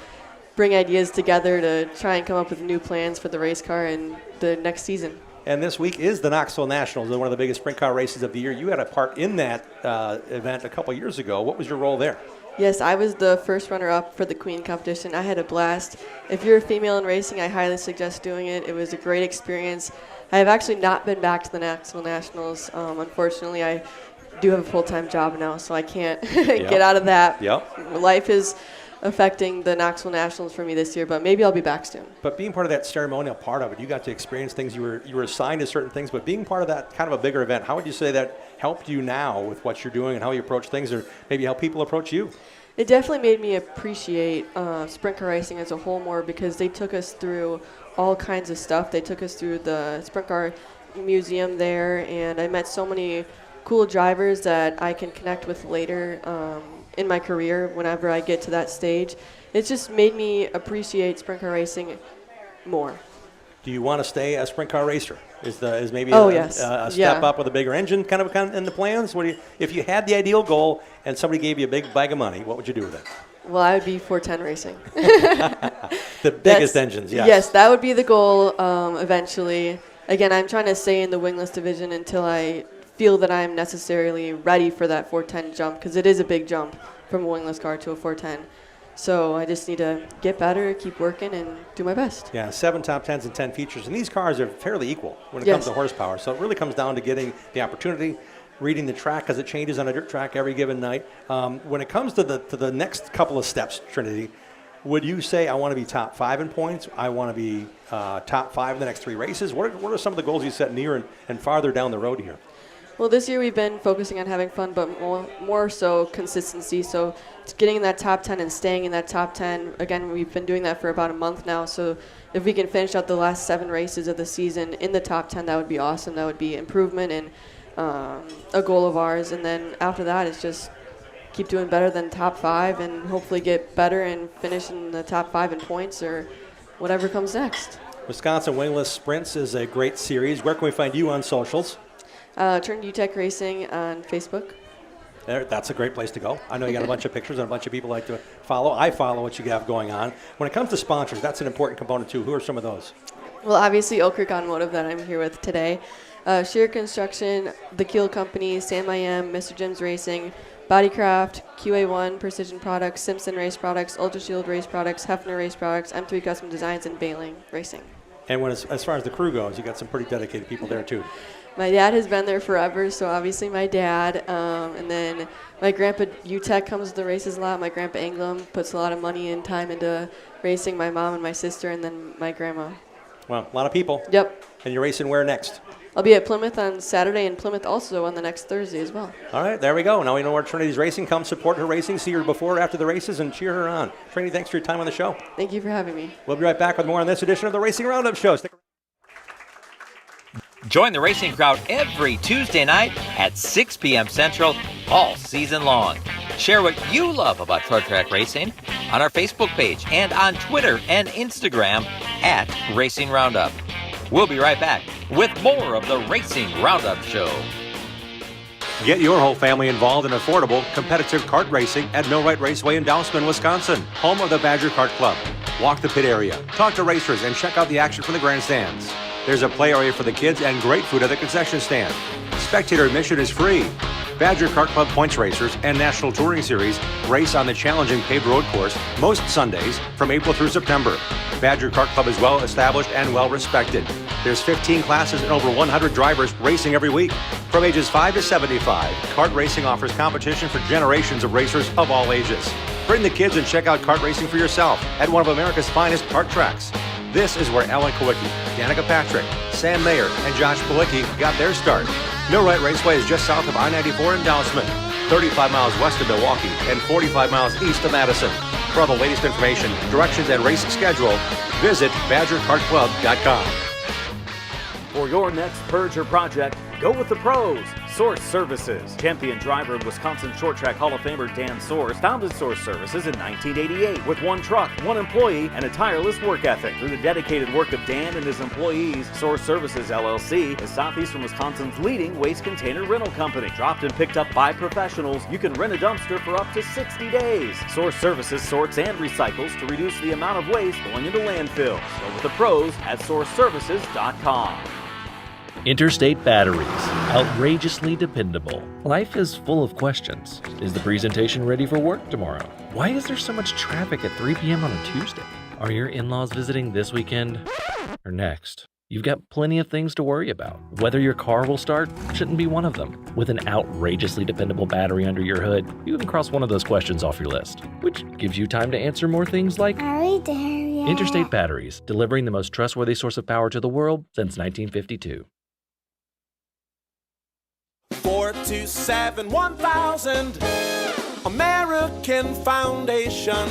bring ideas together to try and come up with new plans for the race car and the next season. And this week is the Knoxville Nationals, one of the biggest sprint car races of the year. You had a part in that event a couple years ago. What was your role there? Yes, I was the first runner-up for the Queen competition. I had a blast. If you're a female in racing, I highly suggest doing it. It was a great experience. I have actually not been back to the Knoxville Nationals. Unfortunately, I do have a full-time job now, so I can't get out of that. Yep. Life is affecting the Knoxville Nationals for me this year, but maybe I'll be back soon. But being part of that ceremonial part of it, you got to experience things. You were assigned to certain things, but being part of that kind of a bigger event, how would you say that helped you now with what you're doing and how you approach things, or maybe how people approach you? It definitely made me appreciate sprint car racing as a whole more, because they took us through all kinds of stuff. They took us through the sprint car museum there, and I met so many cool drivers that I can connect with later in my career whenever I get to that stage. It's just made me appreciate sprint car racing more. Do you want to stay a sprint car racer? Is maybe a step up with a bigger engine kind of in the plans? If you had the ideal goal and somebody gave you a big bag of money, what would you do with it? Well, I would be 410 racing. The biggest engines, yes. Yes, that would be the goal eventually. Again, I'm trying to stay in the wingless division until I feel that I'm necessarily ready for that 410 jump, because it is a big jump from a wingless car to a 410. So I just need to get better, keep working, and do my best. Yeah, 7 top 10s and 10 features. And these cars are fairly equal when it comes to horsepower. So it really comes down to getting the opportunity, reading the track, because it changes on a dirt track every given night. When it comes to the next couple of steps, Trinity, would you say I want to be top 5 in points? I want to be top 5 in the next 3 races? What are some of the goals you set near and farther down the road here? Well, this year we've been focusing on having fun, but more so consistency. So it's getting in that top 10 and staying in that top 10. Again, we've been doing that for about a month now. So if we can finish out the last 7 races of the season in the top 10, that would be awesome. That would be improvement and a goal of ours. And then after that, it's just keep doing better than top 5 and hopefully get better and finish in the top 5 in points or whatever comes next. Wisconsin Wingless Sprints is a great series. Where can we find you on socials? Turn UTech Racing on Facebook. That's a great place to go. I know you got a bunch of pictures and a bunch of people like to follow. I follow what you have going on. When it comes to sponsors, that's an important component too. Who are some of those? Well, obviously Oak Creek Automotive that I'm here with today. Shear Construction, The Keel Company, Sam I Am, Mr. Jim's Racing, Bodycraft, QA1, Precision Products, Simpson Race Products, Ultra Shield Race Products, Hefner Race Products, M3 Custom Designs, and Bailing Racing. And as far as the crew goes, you got some pretty dedicated people there too. My dad has been there forever, so obviously my dad. And then my grandpa UTech comes to the races a lot. My grandpa Anglem puts a lot of money and time into racing. My mom and my sister, and then my grandma. Well, a lot of people. Yep. And you're racing where next? I'll be at Plymouth on Saturday and Plymouth also on the next Thursday as well. All right, there we go. Now we know where Trinity's racing. Come support her racing, see her before or after the races, and cheer her on. Trinity, thanks for your time on the show. Thank you for having me. We'll be right back with more on this edition of the Racing Roundup Show. Join the racing crowd every Tuesday night at 6 p.m. Central all season long. Share what you love about short track racing on our Facebook page and on Twitter and Instagram at Racing Roundup. We'll be right back with more of the Racing Roundup Show. Get your whole family involved in affordable, competitive kart racing at Millwright Raceway in Dousman, Wisconsin, home of the Badger Kart Club. Walk the pit area, talk to racers, and check out the action from the grandstands. There's a play area for the kids and great food at the concession stand. Spectator admission is free. Badger Kart Club points racers and National Touring Series race on the challenging paved road course most Sundays from April through September. Badger Kart Club is well established and well respected. There's 15 classes and over 100 drivers racing every week. From ages 5 to 75, kart racing offers competition for generations of racers of all ages. Bring the kids and check out kart racing for yourself at one of America's finest kart tracks. This is where Alan Kowicki, Danica Patrick, Sam Mayer, and Josh Palicki got their start. Millwright Raceway is just south of I-94 in Dousman, 35 miles west of Milwaukee, and 45 miles east of Madison. For all the latest information, directions, and race schedule, visit BadgerKartClub.com. For your next purge or project, go with the pros. Source Services. Champion driver and Wisconsin Short Track Hall of Famer Dan Source founded Source Services in 1988 with one truck, one employee, and a tireless work ethic. Through the dedicated work of Dan and his employees, Source Services LLC is Southeastern Wisconsin's leading waste container rental company. Dropped and picked up by professionals, you can rent a dumpster for up to 60 days. Source Services sorts and recycles to reduce the amount of waste going into landfills. Go with the pros at sourceservices.com. Interstate Batteries, outrageously dependable. Life is full of questions. Is the presentation ready for work tomorrow? Why is there so much traffic at 3 p.m. on a Tuesday? Are your in-laws visiting this weekend or next? You've got plenty of things to worry about. Whether your car will start shouldn't be one of them. With an outrageously dependable battery under your hood, you can cross one of those questions off your list, which gives you time to answer more things like, are we there yet? Interstate Batteries, delivering the most trustworthy source of power to the world since 1952. 427-1000 American Foundation.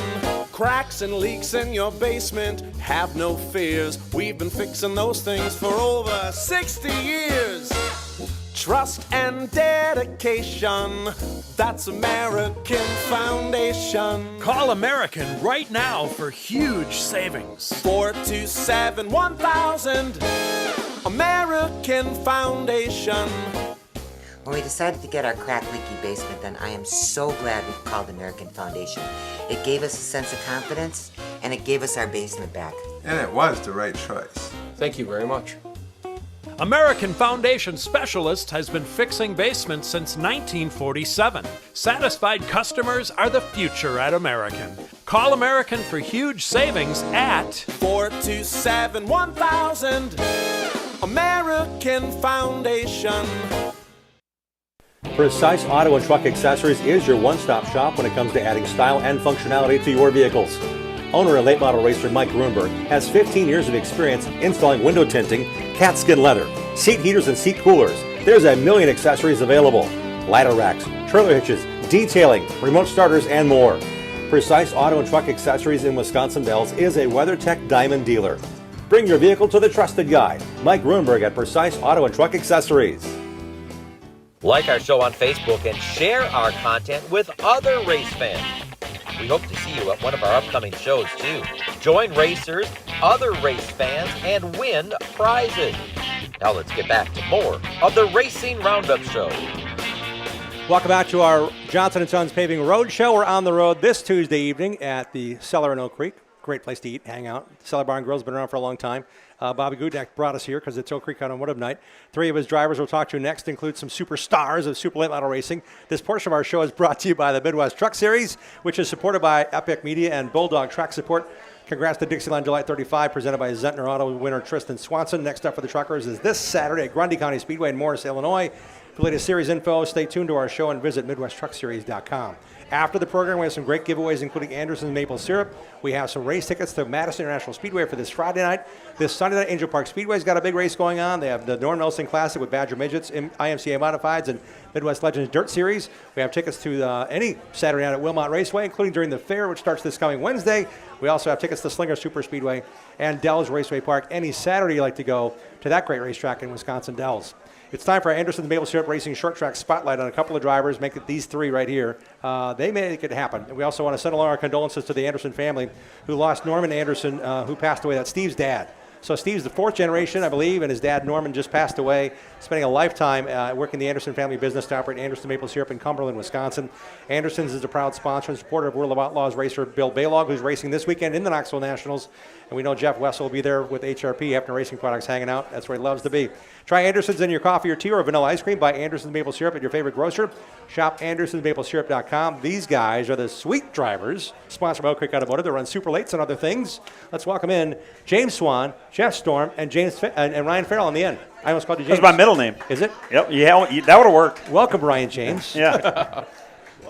Cracks and leaks in your basement, have no fears. We've been fixing those things for over 60 years. Trust and dedication, that's American Foundation. Call American right now for huge savings. 427-1000 American Foundation. When we decided to get our crack leaky basement done, I am so glad we called American Foundation. It gave us a sense of confidence, and it gave us our basement back. And it was the right choice. Thank you very much. American Foundation Specialist has been fixing basements since 1947. Satisfied customers are the future at American. Call American for huge savings at 427-1000 American Foundation. Precise Auto and Truck Accessories is your one-stop shop when it comes to adding style and functionality to your vehicles. Owner and late model racer Mike Grunberg has 15 years of experience installing window tinting, cat skin leather, seat heaters, and seat coolers. There's a million accessories available. Ladder racks, trailer hitches, detailing, remote starters, and more. Precise Auto and Truck Accessories in Wisconsin Dells is a WeatherTech Diamond dealer. Bring your vehicle to the trusted guy, Mike Grunberg at Precise Auto and Truck Accessories. Like our show on Facebook and share our content with other race fans. We hope to see you at one of our upcoming shows, too. Join racers, other race fans, and win prizes. Now let's get back to more of the Racing Roundup Show. Welcome back to our Johnson & Sons Paving Road Show. We're on the road this Tuesday evening at the Cellar in Oak Creek. Great place to eat, hang out. Cellar Bar and Grill's been around for a long time. Bobby Gudnak brought us here because it's Oak Creek Automotive Night. 3 of his drivers we'll talk to next include some superstars of Super Late Model Racing. This portion of our show is brought to you by the Midwest Truck Series, which is supported by Epic Media and Bulldog Track Support. Congrats to Dixieland July 35, presented by Zentner Auto winner Tristan Swanson. Next up for the truckers is this Saturday at Grundy County Speedway in Morris, Illinois. For the latest series info, stay tuned to our show and visit MidwestTruckSeries.com. After the program, we have some great giveaways, including Anderson's Maple Syrup. We have some race tickets to Madison International Speedway for this Friday night. This Sunday night, Angel Park Speedway's got a big race going on. They have the Norm Nelson Classic with Badger Midgets, IMCA Modifieds, and Midwest Legends Dirt Series. We have tickets to any Saturday night at Wilmot Raceway, including during the fair, which starts this coming Wednesday. We also have tickets to Slinger Super Speedway and Dells Raceway Park. Any Saturday you like to go to that great racetrack in Wisconsin, Dells. It's time for Anderson's Maple Syrup Racing Short Track Spotlight on a couple of drivers. Make it these 3 right here. They make it happen. And we also want to send along our condolences to the Anderson family who lost Norman Anderson, who passed away. That's Steve's dad. So Steve's the 4th generation, I believe, and his dad, Norman, just passed away, spending a lifetime working the Anderson family business to operate Anderson Maple Syrup in Cumberland, Wisconsin. Anderson's is a proud sponsor and supporter of World of Outlaws racer Bill Baylog, who's racing this weekend in the Knoxville Nationals. And we know Jeff Wessel will be there with HRP, Hefner Racing Products, hanging out. That's where he loves to be. Try Anderson's in your coffee or tea or vanilla ice cream. Buy Anderson's Maple Syrup at your favorite grocer. Shop Anderson'sMapleSyrup.com. These guys are the sweet drivers, sponsored by Oak Creek Automotive. They run super lates and other things. Let's welcome in James Swan, Jeff Storm, and Ryan Farrell in the end. I almost called you James. That's my middle name. Is it? Yep. Yeah, that would have worked. Welcome, Ryan James. Yeah.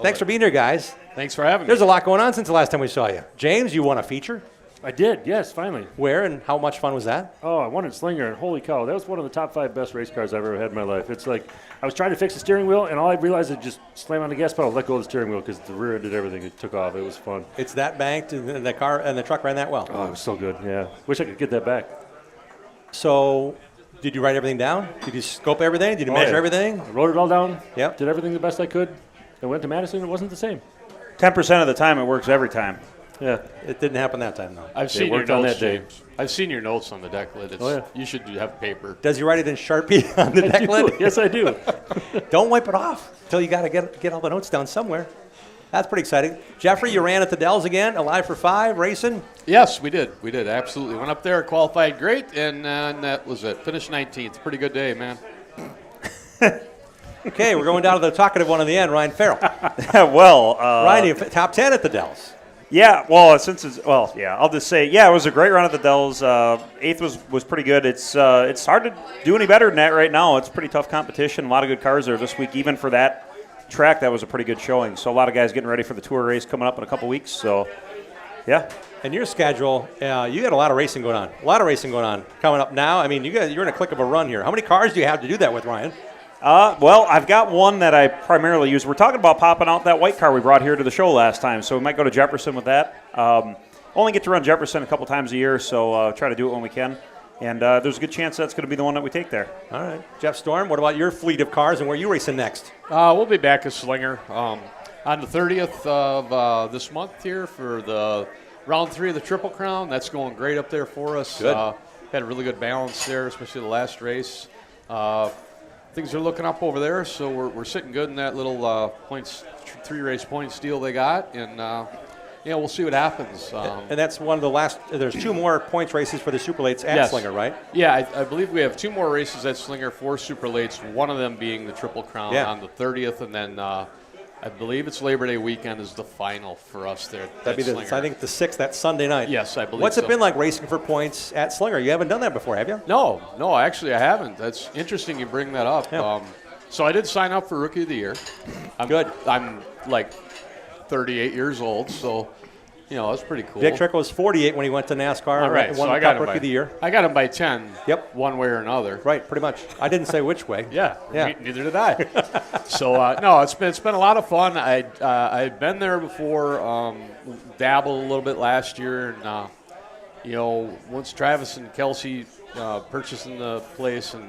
Thanks for being here, guys. Thanks for having me. There's a lot going on since the last time we saw you. James, you won a feature. I did, yes, finally. Where and how much fun was that? Oh, I won at Slinger, and holy cow, that was one of the top 5 best race cars I've ever had in my life. It's like I was trying to fix the steering wheel, and all I realized is just slam on the gas pedal, let go of the steering wheel because the rear end did everything. It took off. It was fun. It's that banked, and the car and the truck ran that well. Oh, it was so good. Yeah, wish I could get that back. So, did you write everything down? Did you scope everything? Did you measure everything? I wrote it all down. Yep. Did everything the best I could. I went to Madison. It wasn't the same. 10% of the time, it works every time. Yeah, it didn't happen that time though. I've seen your notes, James. I've seen your notes on the deck lid. You should have paper. Does he write it in Sharpie on the deck lid? Yes, I do. Don't wipe it off until you got to get all the notes down somewhere. That's pretty exciting. Jeffrey, you ran at the Dells again, Alive for 5, racing? Yes, we did. We did, absolutely. Went up there, qualified great, and that was it. Finished 19th. Pretty good day, man. Okay, we're going down to the talkative one in the end, Ryan Farrell. Ryan, you top 10 at the Dells. Yeah, well, I'll just say, it was a great run at the Dells. 8th was pretty good. It's hard to do any better than that right now. It's pretty tough competition. A lot of good cars there this week. Even for that track, that was a pretty good showing. So a lot of guys getting ready for the tour race coming up in a couple weeks. So, yeah. And your schedule, you got a lot of racing going on. A lot of racing going on coming up now. I mean, you're in a click of a run here. How many cars do you have to do that with, Ryan? Well, I've got one that I primarily use. We're talking about popping out that white car we brought here to the show last time, so we might go to Jefferson with that. Only get to run Jefferson a couple times a year, so try to do it when we can. And there's a good chance that's going to be the one that we take there. All right. Jeff Storm, what about your fleet of cars and where are you racing next? We'll be back at Slinger on the 30th of this month here for the round 3 of the Triple Crown. That's going great up there for us. Good. Had a really good balance there, especially the last race. Things are looking up over there, so we're sitting good in that little 3-race points deal they got, and we'll see what happens. And that's one of the last. There's 2 more points races for the Super Lates at Slinger, right? Yeah, I believe we have 2 more races at Slinger for Super Lates. One of them being the Triple Crown on the 30th, and then I believe it's Labor Day weekend is the final for us there. That'd be I think the 6th. That's Sunday night. Yes, I believe. What's it been like racing for points at Slinger? You haven't done that before, have you? No, actually I haven't. That's interesting you bring that up. Yeah. So I did sign up for Rookie of the Year. Good. I'm like 38 years old, so that's pretty cool. Dick Trickle was 48 when he went to NASCAR. All right, and so won I the got Cup him Rookie of the Year. I got him by 10. Yep. One way or another. Right, pretty much. I didn't say which way. Yeah. Neither did I. So no, it's been a lot of fun. I'd been there before, dabbled a little bit last year, and once Travis and Kelsey purchasing the place and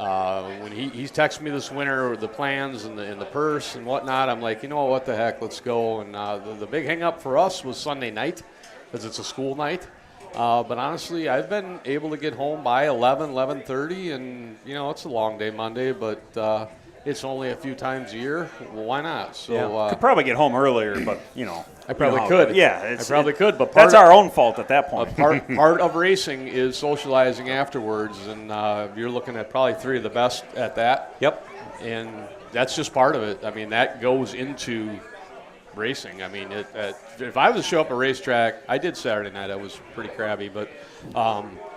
When he's texted me this winter the plans and the purse and whatnot, I'm like, what the heck, let's go. And the big hang up for us was Sunday night because it's a school night. But honestly, I've been able to get home by 11:30, and it's a long day Monday, but it's only a few times a year. Well, why not? So could probably get home earlier, but I probably could. Yeah, I probably could, but that's our own fault at that point. Part of racing is socializing afterwards, and you're looking at probably 3 of the best at that. Yep. And that's just part of it. I mean, that goes into racing. I mean, if I was to show up at a racetrack, I did Saturday night. I was pretty crabby, but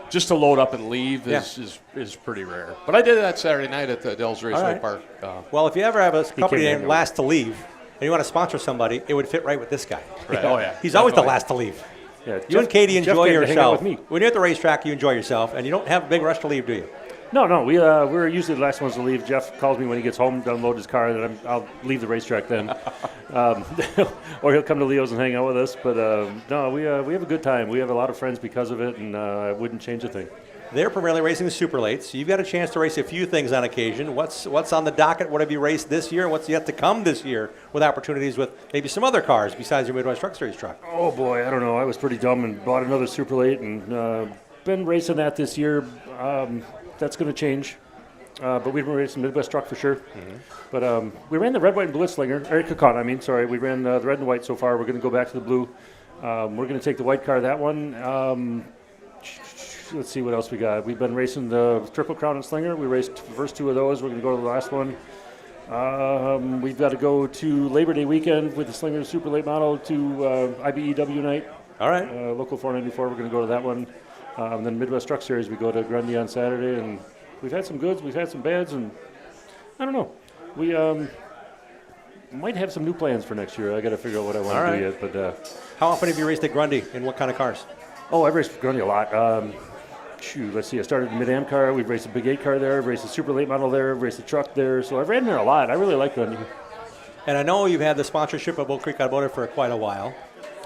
just to load up and leave is pretty rare. But I did that Saturday night at the Dells Raceway Park. Well, if you ever have a company named Last to Leave and you want to sponsor somebody, it would fit right with this guy. Right. Oh, yeah. He's always the last to leave. Yeah, You and Katie enjoy Jeff yourself. hang out with me. When you're at the racetrack, you enjoy yourself, and you don't have a big rush to leave, do you? No, we're usually the last ones to leave. Jeff calls me when he gets home to unload his car, and I'll leave the racetrack then. Or he'll come to Leo's and hang out with us. But no, we have a good time. We have a lot of friends because of it, and I wouldn't change a thing. They're primarily racing the super lates. So you've got a chance to race a few things on occasion. What's on the docket? What have you raced this year? What's yet to come this year with opportunities with maybe some other cars besides your Midwest Truck Series truck? Oh boy, I don't know. I was pretty dumb and bought another super late, and been racing that this year. That's going to change. But we've been racing Midwest Truck for sure. Mm-hmm. But we ran the red, white, and blue slinger. Or Kakana, sorry. We ran the red and white so far. We're going to go back to the blue. We're going to take the white car, that one. Let's see what else we got. We've been racing the Triple Crown and Slinger. We raced the first 2 of those. We're going to go to the last one. We've got to go to Labor Day weekend with the Slinger Super Late Model to IBEW night. All right. Local 494, we're going to go to that one. And then Midwest Truck Series, we go to Grundy on Saturday. And we've had some goods, we've had some bads, and I don't know. We might have some new plans for next year. I got to figure out what I want to do yet. But how often have you raced at Grundy, and what kind of cars? Oh, I've raced Grundy a lot. Let's see. I started in Mid-Am car. We've raced a Big 8 car there. I've raced a Super Late Model there. I've raced a truck there. So I've ran there a lot. I really like Grundy. And I know you've had the sponsorship of Oak Creek Automotive for quite a while.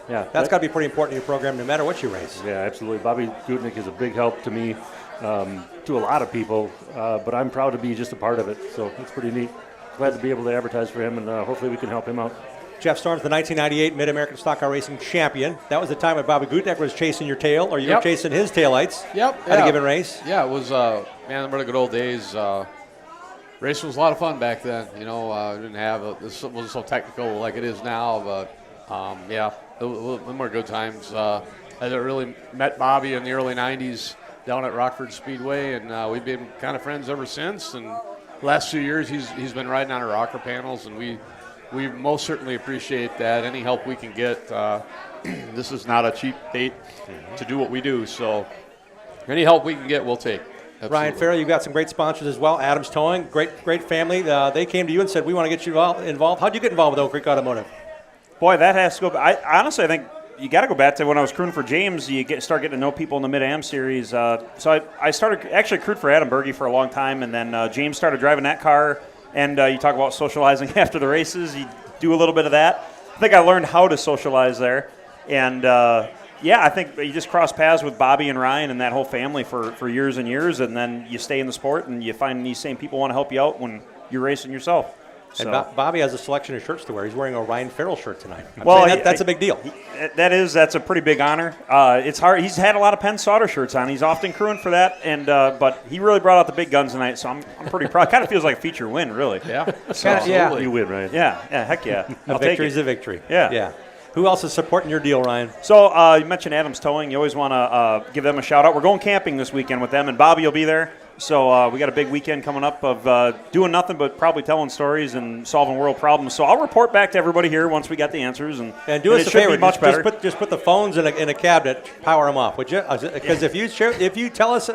Yeah. That's got to be pretty important in your program no matter what you race. Yeah, absolutely. Bobby Gutnick is a big help to me, to a lot of people. But I'm proud to be just a part of it. So it's pretty neat. Glad to be able to advertise for him, and hopefully we can help him out. Jeff Storm's the 1998 Mid-American Stock Car Racing champion. That was the time when Bobby Gutnick was chasing your tail, or you were chasing his taillights at a given race. Yeah, it was, remember the good old days. Racing was a lot of fun back then. Didn't have this wasn't so technical like it is now, but them were good times. I really met Bobby in the early 90s down at Rockford Speedway, and we've been kind of friends ever since. And the last 2 years, he's been riding on our rocker panels, and we most certainly appreciate that. Any help we can get. This is not a cheap date to do what we do, so any help we can get, we'll take. Absolutely. Ryan Farrell, you've got some great sponsors as well. Adams Towing, great family. They came to you and said, we want to get you involved. How'd you get involved with Oak Creek Automotive? Boy, that has to go. I think you got to go back to when I was crewing for James. You start getting to know people in the Mid-Am series. So I started actually crewed for Adam Berge for a long time, and then James started driving that car. And you talk about socializing after the races. You do a little bit of that. I think I learned how to socialize there. And, I think you just cross paths with Bobby and Ryan and that whole family for years and years. And then you stay in the sport, and you find these same people want to help you out when you're racing yourself. And Bobby has a selection of shirts to wear. He's wearing a Ryan Farrell shirt tonight. That's a big deal. That's a pretty big honor. It's hard. He's had a lot of Penn Sauter shirts on. He's often crewing for that, and but he really brought out the big guns tonight. So I'm pretty proud. Kind of feels like a feature win, really. Yeah, absolutely. You win, right? Yeah, heck yeah. A victory is a victory. Yeah. Who else is supporting your deal, Ryan? So you mentioned Adams Towing. You always want to give them a shout out. We're going camping this weekend with them, and Bobby will be there. So we got a big weekend coming up of doing nothing but probably telling stories and solving world problems. So I'll report back to everybody here once we got the answers. And do us a favor, much better. Just put the phones in a cabinet, power them off, would you? Because if you tell us,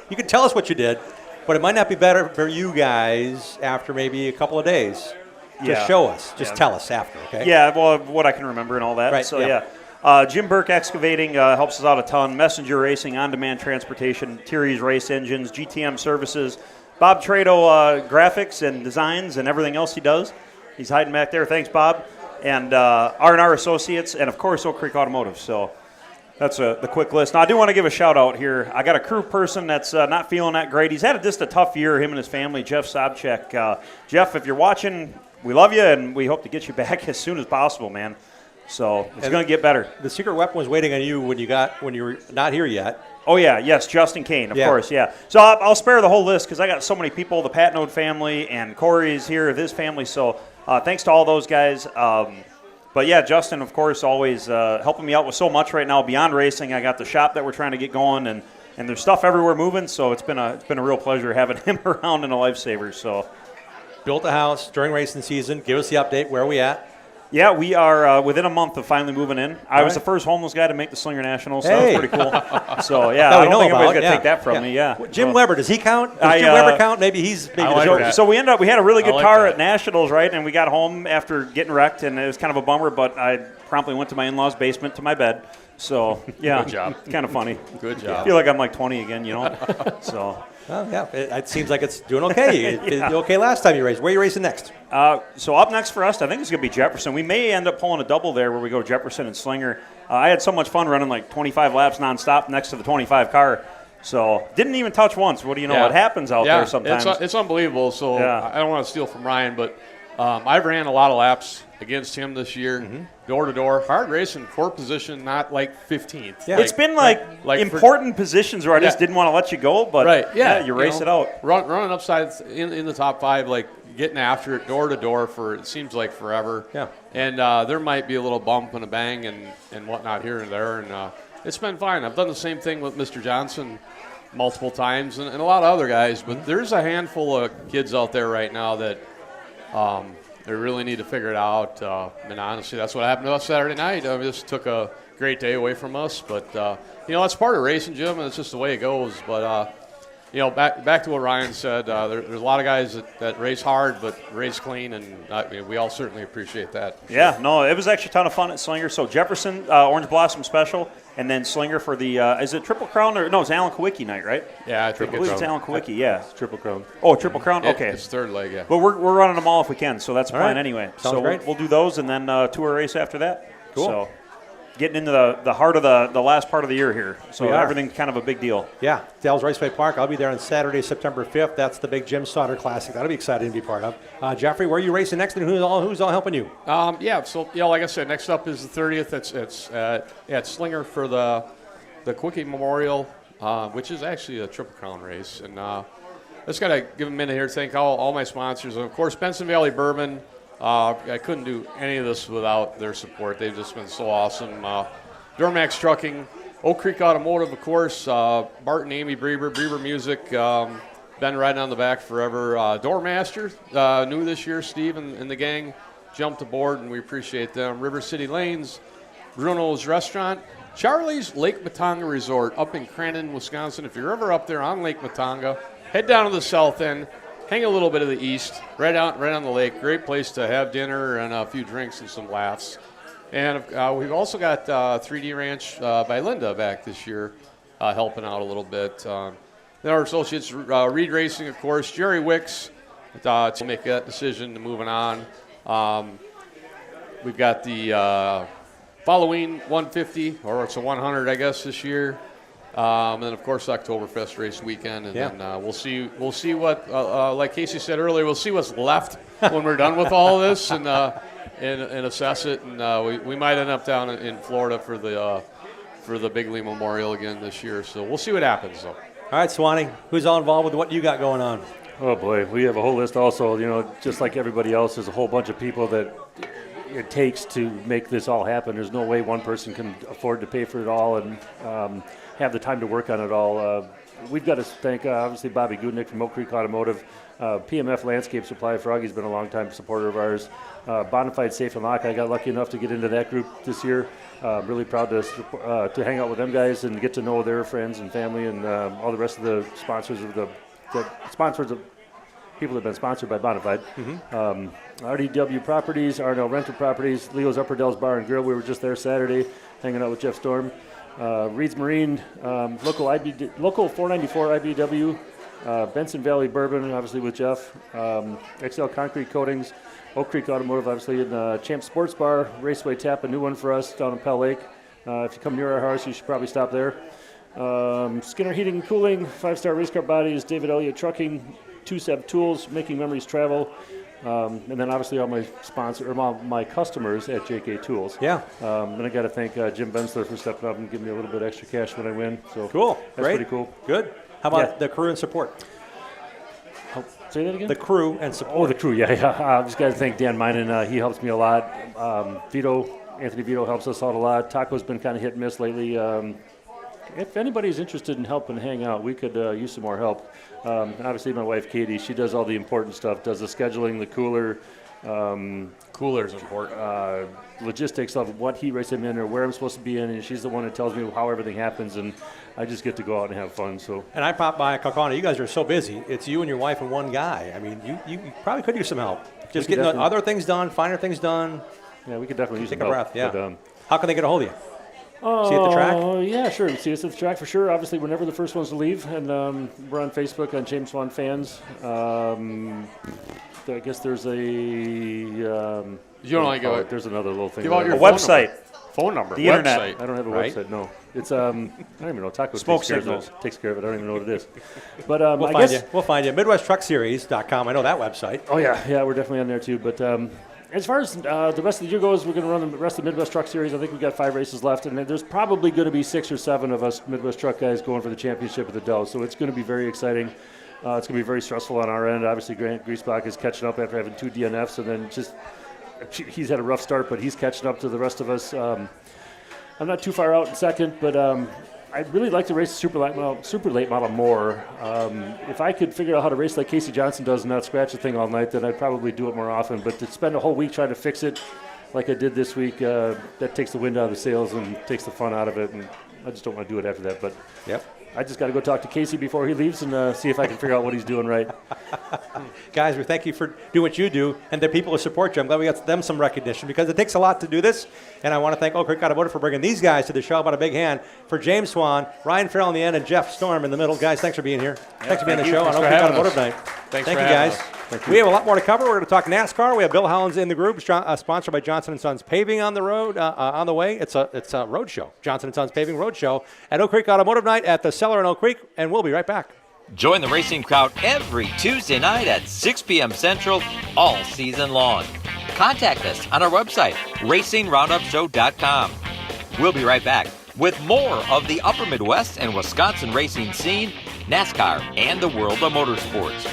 you can tell us what you did, but it might not be better for you guys after maybe a couple of days. Just show us. Just tell us after, okay? Yeah, well, what I can remember and all that. Right, so, Jim Burke Excavating helps us out a ton. Messenger Racing, On-Demand Transportation, Tyrrell's Race Engines, GTM Services, Bob Trado Graphics and Designs and everything else he does. He's hiding back there. Thanks, Bob. And R&R Associates, and, of course, Oak Creek Automotive. So That's the quick list. Now, I do want to give a shout-out here. I got a crew person that's not feeling that great. He's had just a tough year, him and his family, Jeff Sobchak. Jeff, if you're watching, we love you, and we hope to get you back as soon as possible, man. So it's going to get better. The secret weapon was waiting on you when you were not here yet. Oh, yeah, yes, Justin Kane, of course, yeah. So I'll spare the whole list because I got so many people, the Patnode family, and Corey's here with his family. So thanks to all those guys. But, yeah, Justin, of course, always helping me out with so much right now beyond racing. I got the shop that we're trying to get going, and there's stuff everywhere moving. So it's been a real pleasure having him around and a lifesaver. So built a house during racing season. Give us the update. Where are we at? Yeah, we are within a month of finally moving in. I was the first homeless guy to make the Slinger Nationals, so that was pretty cool. So, yeah, I don't think anybody's going to take that from me. Yeah. Jim Weber, does he count? Does Jim Weber count? Maybe he's So we had a really good car at Nationals, right? And we got home after getting wrecked, and it was kind of a bummer, but I promptly went to my in-laws' basement to my bed. So, yeah. Good job. Kind of funny. Good job. I feel like I'm like 20 again, you know? So. Well, yeah, it seems like it's doing okay. It did okay last time you raced. Where are you racing next? So up next for us, I think it's going to be Jefferson. We may end up pulling a double there where we go Jefferson and Slinger. I had so much fun running like 25 laps nonstop next to the 25 car. So didn't even touch once. What do you know? What happens out there sometimes? It's unbelievable. So I don't want to steal from Ryan, but I've ran a lot of laps against him this year, door to door. Hard racing, fourth position, not like 15th. Yeah. It's been like important positions where I just didn't want to let you go, but you race it out. Running upside in the top 5, like getting after it door to door for it seems like forever. Yeah. And there might be a little bump and a bang and whatnot here and there, and it's been fine. I've done the same thing with Mr. Johnson multiple times and a lot of other guys, but there's a handful of kids out there right now that they really need to figure it out. And honestly, that's what happened to us Saturday night. I mean, this took a great day away from us, but that's part of racing, Jim, and it's just the way it goes. But back to what Ryan said, there's a lot of guys that race hard but race clean, and we all certainly appreciate that. Yeah, no, it was actually a ton of fun at Slinger. So Jefferson, Orange Blossom Special, and then Slinger for the is it Triple Crown or no? It's Alan Kawicki night, right? Yeah, I believe it's Alan Kawicki. Yeah, it's Triple Crown. Oh, Triple Crown. Okay, it's third leg. Yeah, but we're running them all if we can, so that's fine anyway. Sounds so great. We'll do those and then tour race after that. Cool. So getting into the heart of the last part of the year here. So everything's kind of a big deal. Yeah, Dalles Raceway Park. I'll be there on Saturday, September 5th. That's the big Jim Sauter Classic. That'll be exciting to be part of. Jeffrey, where are you racing next, and who's all helping you? So like I said, next up is the 30th. It's at Slinger for the Quickie Memorial, which is actually a Triple Crown race. And I just got to give a minute here to thank all my sponsors. And, of course, Benson Valley Bourbon. I couldn't do any of this without their support. They've just been so awesome. Dormax Trucking, Oak Creek Automotive, of course, Bart and Amy Breber Music, been riding on the back forever. Doormaster, new this year, Steve and the gang jumped aboard, and we appreciate them. River City Lanes, Bruno's Restaurant, Charlie's Lake Matonga Resort up in Crandon, Wisconsin. If you're ever up there on Lake Matonga, head down to the south end. Hang a little bit of the east, right on the lake. Great place to have dinner and a few drinks and some laughs. And we've also got 3D Ranch by Linda back this year, helping out a little bit. Then our associates, Reed Racing, of course, Jerry Wicks, to make that decision to moving on. We've got the Halloween 150, or it's a 100, I guess, this year. And then, of course, Oktoberfest race weekend, and then we'll see what, like Casey said earlier, we'll see what's left when we're done with all of this and assess it. And we might end up down in Florida for the Bigley Memorial again this year. So we'll see what happens, though. All right, Swanee, who's all involved with what you got going on? Oh boy, we have a whole list. Also, just like everybody else, there's a whole bunch of people that it takes to make this all happen. There's no way one person can afford to pay for it all and have the time to work on it all. We've got to thank, obviously, Bobby Goodnick from Oak Creek Automotive, PMF Landscape Supply. Froggy's been a long-time supporter of ours. Bonafide Safe and Lock, I got lucky enough to get into that group this year. Really proud to hang out with them guys and get to know their friends and family and all the rest of the sponsors of the sponsors of people that have been sponsored by Bonafide. RDW Properties, Arnell Rental Properties, Leo's Upper Dells Bar and Grill. We were just there Saturday hanging out with Jeff Storm. Reed's Marine, local 494 IBW, Benson Valley Bourbon, obviously with Jeff, XL Concrete Coatings, Oak Creek Automotive, obviously, and Champ Sports Bar, Raceway Tap, a new one for us down in Pell Lake. If you come near our house, you should probably stop there. Skinner Heating and Cooling, 5-Star Race Car Bodies, David Elliott Trucking, 2-Step Tools, Making Memories Travel, and then obviously all my my customers at JK Tools. Yeah. And I got to thank Jim Bensler for stepping up and giving me a little bit extra cash when I win. So cool. That's Great. pretty cool. Good. How about the crew and support? Say that again? The crew and support. Oh, the crew, yeah. Just got to thank Dan Minen. He helps me a lot. Anthony Vito helps us out a lot. Taco's been kind of hit and miss lately. If anybody's interested in helping hang out, we could use some more help. And obviously, my wife, Katie, she does all the important stuff, does the scheduling, the cooler. Cooler's important. Logistics of what heat race I'm in or where I'm supposed to be in, and she's the one that tells me how everything happens, and I just get to go out and have fun. So. And I popped by Kaukauna. You guys are so busy. It's you and your wife and one guy. I mean, you probably could use some help. Just getting other things done, finer things done. Yeah, we could definitely use some help. Take a breath, yeah. But, how can they get a hold of you? See you at the track? Yeah, sure. See us at the track for sure. Obviously, we're never the first ones to leave, and we're on Facebook on James Swan Fans. I guess there's a. You don't like it. There's another little thing. Give out your website. Phone number. The internet. I don't have a website. No, it's I don't even know. Taco Smoke takes care of it. I don't even know what it is. But We'll find you. MidwestTruckSeries.com. I know that website. Oh yeah, we're definitely on there too. But as far as the rest of the year goes, we're going to run the rest of the Midwest Truck Series. I think we've got 5 races left, and there's probably going to be 6 or 7 of us Midwest Truck guys going for the championship of the Dow. So it's going to be very exciting. It's going to be very stressful on our end. Obviously, Grant Griesbach is catching up after having 2 DNFs, and then he's had a rough start, but he's catching up to the rest of us. I'm not too far out in second, but I'd really like to race the super late model more. If I could figure out how to race like Casey Johnson does and not scratch the thing all night, then I'd probably do it more often. But to spend a whole week trying to fix it like I did this week, that takes the wind out of the sails and takes the fun out of it. And I just don't want to do it after that. But I just got to go talk to Casey before he leaves and see if I can figure out what he's doing right. Guys, we thank you for doing what you do and the people who support you. I'm glad we got them some recognition because it takes a lot to do this. And I want to thank Oak Creek Automotive for bringing these guys to the show. About a big hand for James Swan, Ryan Farrell in the end, and Jeff Storm in the middle. Guys, thanks for being here. Thanks for being on the show on Oak Creek Automotive Night. Thank you, guys. We have a lot more to cover. We're going to talk NASCAR. We have Bill Howlands in the group, sponsored by Johnson & Sons Paving on the road, on the way. It's a road show, Johnson & Sons Paving Road Show at Oak Creek Automotive Night at the Cellar in Oak Creek, and we'll be right back. Join the racing crowd every Tuesday night at 6 p.m. Central all season long. Contact us on our website, racingroundupshow.com. We'll be right back with more of the Upper Midwest and Wisconsin racing scene, NASCAR, and the world of motorsports.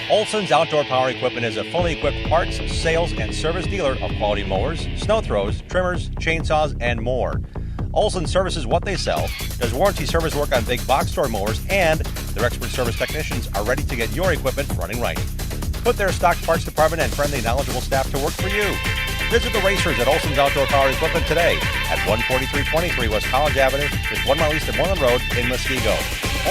Olson's Outdoor Power Equipment is a fully equipped parts, sales, and service dealer of quality mowers, snow throws, trimmers, chainsaws, and more. Olson services what they sell, does warranty service work on big box store mowers, and their expert service technicians are ready to get your equipment running right. Put their stock parts department and friendly, knowledgeable staff to work for you. Visit the racers at Olson's Outdoor Power Equipment today at 14323 West College Avenue, just 1 mile east of Moreland Road in Muskego.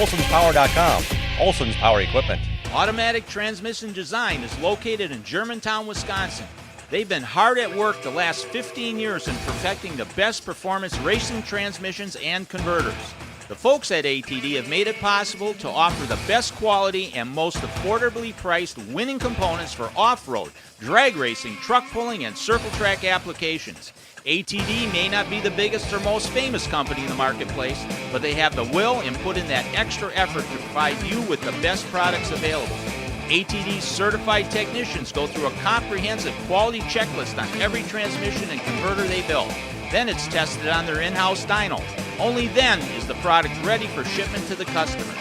Olson'sPower.com. Olson's Power Equipment. Automatic Transmission Design is located in Germantown, Wisconsin. They've been hard at work the last 15 years in perfecting the best performance racing transmissions and converters. The folks at ATD have made it possible to offer the best quality and most affordably priced winning components for off-road, drag racing, truck pulling, and circle track applications. ATD may not be the biggest or most famous company in the marketplace, but they have the will and put in that extra effort to provide you with the best products available. ATD's certified technicians go through a comprehensive quality checklist on every transmission and converter they build. Then it's tested on their in-house dyno. Only then is the product ready for shipment to the customer.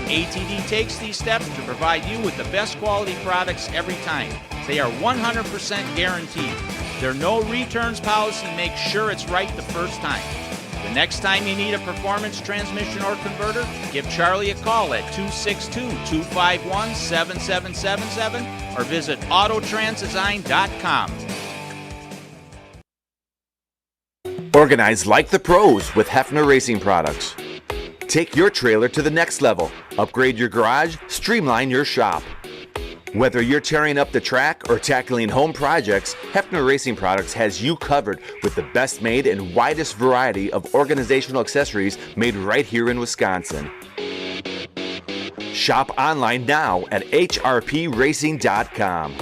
ATD takes these steps to provide you with the best quality products every time. They are 100% guaranteed. Their no returns policy makes sure it's right the first time. The next time you need a performance transmission or converter, give Charlie a call at 262-251-7777 or visit autotransdesign.com. Organize like the pros with Hefner Racing Products. Take your trailer to the next level. Upgrade your garage, streamline your shop. Whether you're tearing up the track or tackling home projects, Hefner Racing Products has you covered with the best made and widest variety of organizational accessories made right here in Wisconsin. Shop online now at hrpracing.com.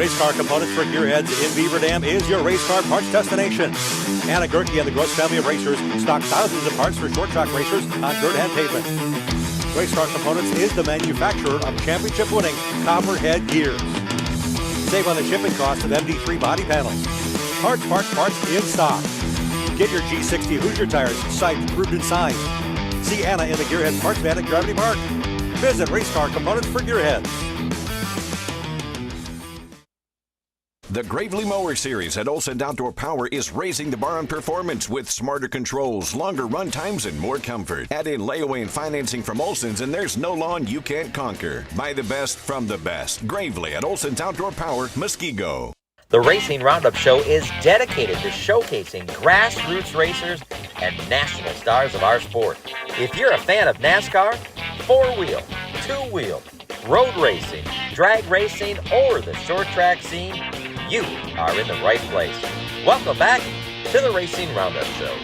Race car components for gearheads in Beaver Dam is your race car parts destination. Anna Gerke and the Gross family of racers stock thousands of parts for short track racers on dirt and pavement. Race car components is the manufacturer of championship-winning Copperhead gears. Save on the shipping cost of MD3 body panels. Parts in stock. Get your G60 Hoosier tires siped, proved, and signed. See Anna in the Gearheads Parts Van at Gravity Park. Visit Race Car Components for Gearheads. The Gravely Mower Series at Olson Outdoor Power is raising the bar on performance with smarter controls, longer run times, and more comfort. Add in layaway and financing from Olson's, and there's no lawn you can't conquer. Buy the best from the best. Gravely at Olson's Outdoor Power, Muskego. The Racing Roundup Show is dedicated to showcasing grassroots racers and national stars of our sport. If you're a fan of NASCAR, four-wheel, two-wheel, road racing, drag racing, or the short track scene, you are in the right place. Welcome back to the Racing Roundup Show.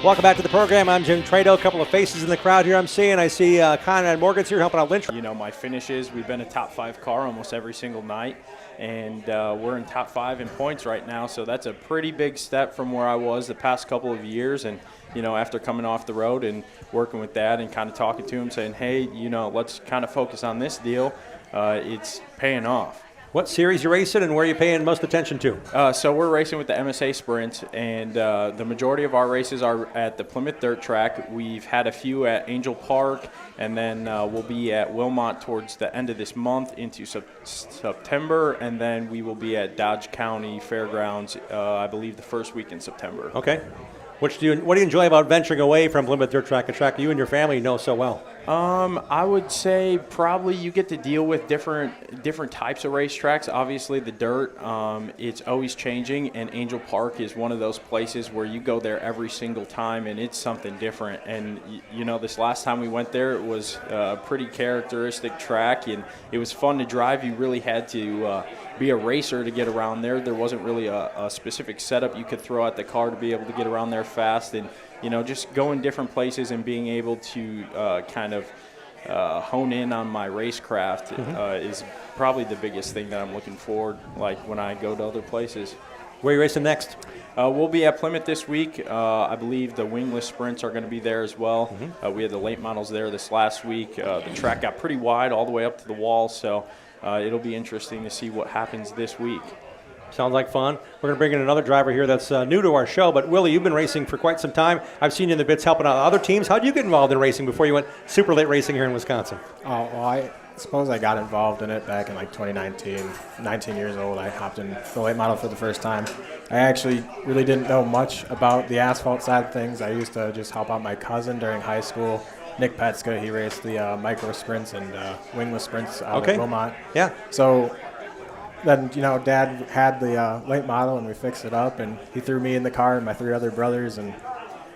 Welcome back to the program. I'm Jim Trado. A couple of faces in the crowd here I'm seeing. I see Conrad Morgan's here helping out Lynch. You know, my finishes, we've been a top 5 car almost every single night, and we're in top 5 in points right now, so that's a pretty big step from where I was the past couple of years. And you know, after coming off the road and working with Dad and kind of talking to him, saying, hey, you know, let's kind of focus on this deal, it's paying off. What series you racing and where are you paying most attention to? So we're racing with the MSA Sprint, and the majority of our races are at the Plymouth Dirt Track. We've had a few at Angel Park, and then we'll be at Wilmot towards the end of this month into September, and then we will be at Dodge County Fairgrounds, I believe, the first week in September. Okay. What do you enjoy about venturing away from Plymouth Dirt Track, a track you and your family know so well? I would say probably you get to deal with different types of racetracks. Obviously, the dirt, it's always changing, and Angel Park is one of those places where you go there every single time, and it's something different. And, you know, this last time we went there, it was a pretty characteristic track, and it was fun to drive. You really had to be a racer to get around there. There wasn't really a specific setup you could throw at the car to be able to get around there fast. And you know, just going different places and being able to kind of hone in on my racecraft is probably the biggest thing that I'm looking forward, like when I go to other places. Where are you racing next? We'll be at Plymouth this week. I believe the wingless sprints are going to be there as well. We had the late models there this last week. The track got pretty wide all the way up to the wall, so it'll be interesting to see what happens this week. Sounds like fun. We're going to bring in another driver here that's new to our show, but Willie, you've been racing for quite some time. I've seen you in the bits helping out other teams. How did you get involved in racing before you went super late racing here in Wisconsin? Oh, well, I suppose I got involved in it back in like 2019. 19 years old, I hopped in the late model for the first time. I actually really didn't know much about the asphalt side of things. I used to just help out my cousin during high school. Nick Petska, he raced the micro sprints and wingless sprints out of Wilmot. Yeah. So then, you know, Dad had the late model, and we fixed it up, and he threw me in the car and my 3 other brothers, and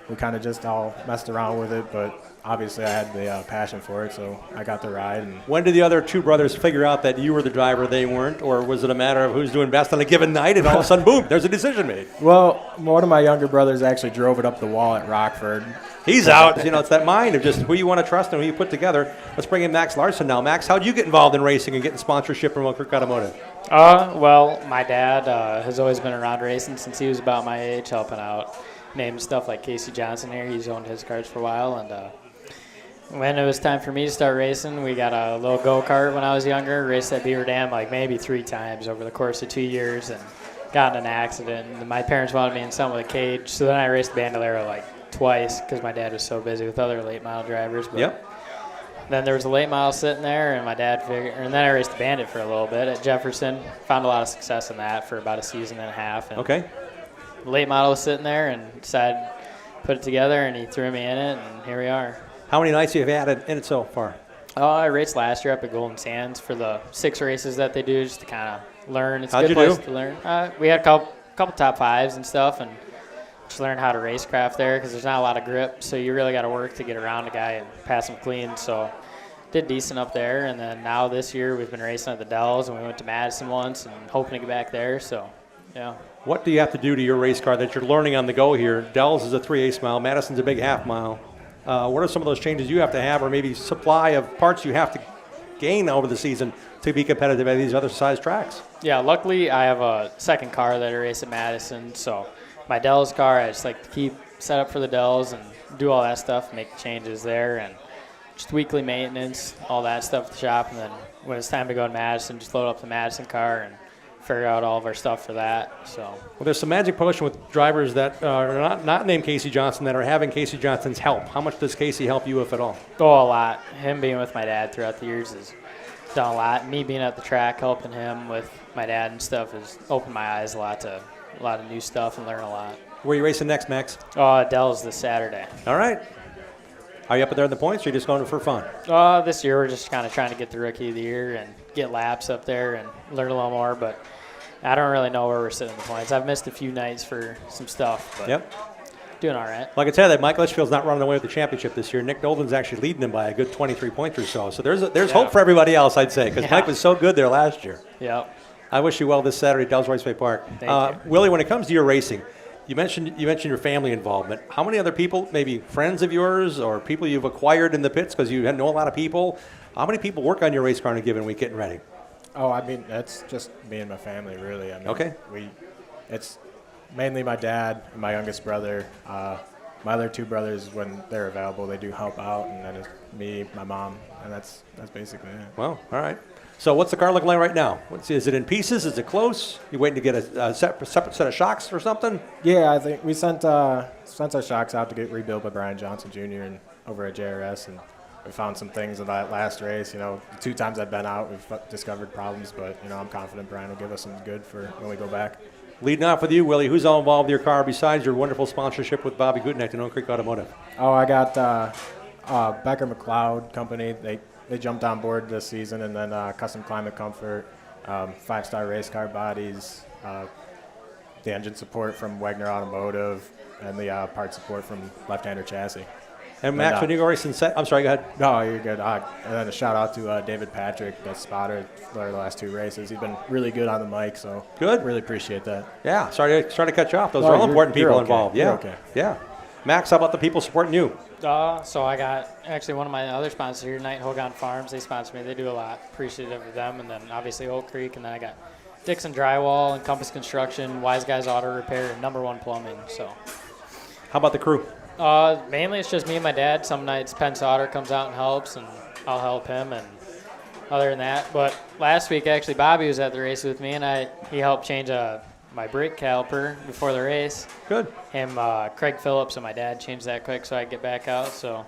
we kind of just all messed around with it, but obviously I had the passion for it, so I got the ride. And when did the other 2 brothers figure out that you were the driver, they weren't, or was it a matter of who's doing best on a given night, and all of a sudden, boom, there's a decision made? Well, one of my younger brothers actually drove it up the wall at Rockford. He's out. You know, it's that mind of just who you want to trust and who you put together. Let's bring in Max Larson now. Max, how did you get involved in racing and getting sponsorship from Oak Creek Automotive? Well, my dad has always been around racing since he was about my age, helping out. Named stuff like Casey Johnson here. He's owned his cars for a while. And when it was time for me to start racing, we got a little go-kart when I was younger. Raced at Beaver Dam like maybe 3 times over the course of 2 years and got in an accident. And my parents wanted me in something with a cage. So then I raced Bandolero like twice because my dad was so busy with other late model drivers. But yep. Then there was a late model sitting there, and my dad figured, and then I raced the Bandit for a little bit at Jefferson. Found a lot of success in that for about a season and a half. And okay. The late model was sitting there and decided to put it together, and he threw me in it, and here we are. How many nights have you had in it so far? I raced last year up at Golden Sands for the 6 races that they do, just to kind of learn. It's a good place to learn. We had a couple top 5s and stuff, and just learn how to racecraft there because there's not a lot of grip, so you really got to work to get around a guy and pass him clean. So did decent up there, and then now this year we've been racing at the Dells, and we went to Madison once and hoping to get back there. So, yeah. What do you have to do to your race car that you're learning on the go here? Dells is a 3/8 mile. Madison's a big half mile. What are some of those changes you have to have, or maybe supply of parts you have to gain over the season to be competitive at these other size tracks. Yeah, luckily I have a second car that I race at Madison, so my Dells car I just like to keep set up for the Dells and do all that stuff, make changes there, and just weekly maintenance, all that stuff at the shop, and then when it's time to go to Madison, just load up the Madison car and figure out all of our stuff for that. So, well, there's some magic potion with drivers that are not named Casey Johnson that are having Casey Johnson's help. How much does Casey help you, if at all? Oh, a lot. Him being with my dad throughout the years has done a lot. Me being at the track, helping him with my dad and stuff has opened my eyes a lot to a lot of new stuff and learn a lot. Where are you racing next, Max? Dell's this Saturday. All right. Are you up there in the points, or are you just going for fun? This year we're just kind of trying to get the Rookie of the Year and get laps up there and learn a little more, but I don't really know where we're sitting in the points. I've missed a few nights for some stuff, but doing all right. Like I said, that Mike Litchfield's not running away with the championship this year. Nick Dolden's actually leading him by a good 23 points or so. So there's hope for everybody else, I'd say, because Mike was so good there last year. Yep. I wish you well this Saturday at Dells Raceway Park. Thank you. Willie, when it comes to your racing, you mentioned your family involvement. How many other people, maybe friends of yours or people you've acquired in the pits because you know a lot of people, how many people work on your race car on a given week getting ready? Oh, I mean, that's just me and my family, really. I mean, okay. It's mainly my dad and my youngest brother. My other two brothers, when they're available, they do help out, and then it's me, my mom, and that's basically it. Well, all right. So what's the car looking like right now? Is it in pieces? Is it close? You waiting to get a separate set of shocks or something? Yeah, I think we sent our shocks out to get rebuilt by Brian Johnson Jr. and over at JRS, and we found some things in that last race. You know, 2 times I've been out, we've discovered problems, but, you know, I'm confident Brian will give us some good for when we go back. Leading off with you, Willie, who's all involved with your car besides your wonderful sponsorship with Bobby Gutenecht and Oak Creek Automotive? Oh, I got Becker McLeod Company. They jumped on board this season, and then Custom Climate Comfort, 5-star race car bodies, the engine support from Wagner Automotive, and the part support from Left-Hander Chassis. And Max, when you go racing set, I'm sorry, go ahead. No, you're good. And then a shout out to David Patrick, the spotter for the last 2 races. He's been really good on the mic, so good. Really appreciate that. Yeah, sorry to cut you off. Those are all important people okay. involved. Yeah, you're okay. Yeah. Max, how about the people supporting you? So I got actually one of my other sponsors here, Night Hogan Farms. They sponsor me. They do a lot. Appreciative of them. And then obviously Oak Creek. And then I got Dixon Drywall, Encompass Construction, Wise Guys Auto Repair, and Number One Plumbing. So. How about the crew? Mainly it's just me and my dad. Some nights Penn Sauter comes out and helps, and I'll help him. And other than that, but last week actually Bobby was at the race with me, and he helped change my brake caliper before the race. Good. Him, Craig Phillips, and my dad changed that quick so I could get back out. So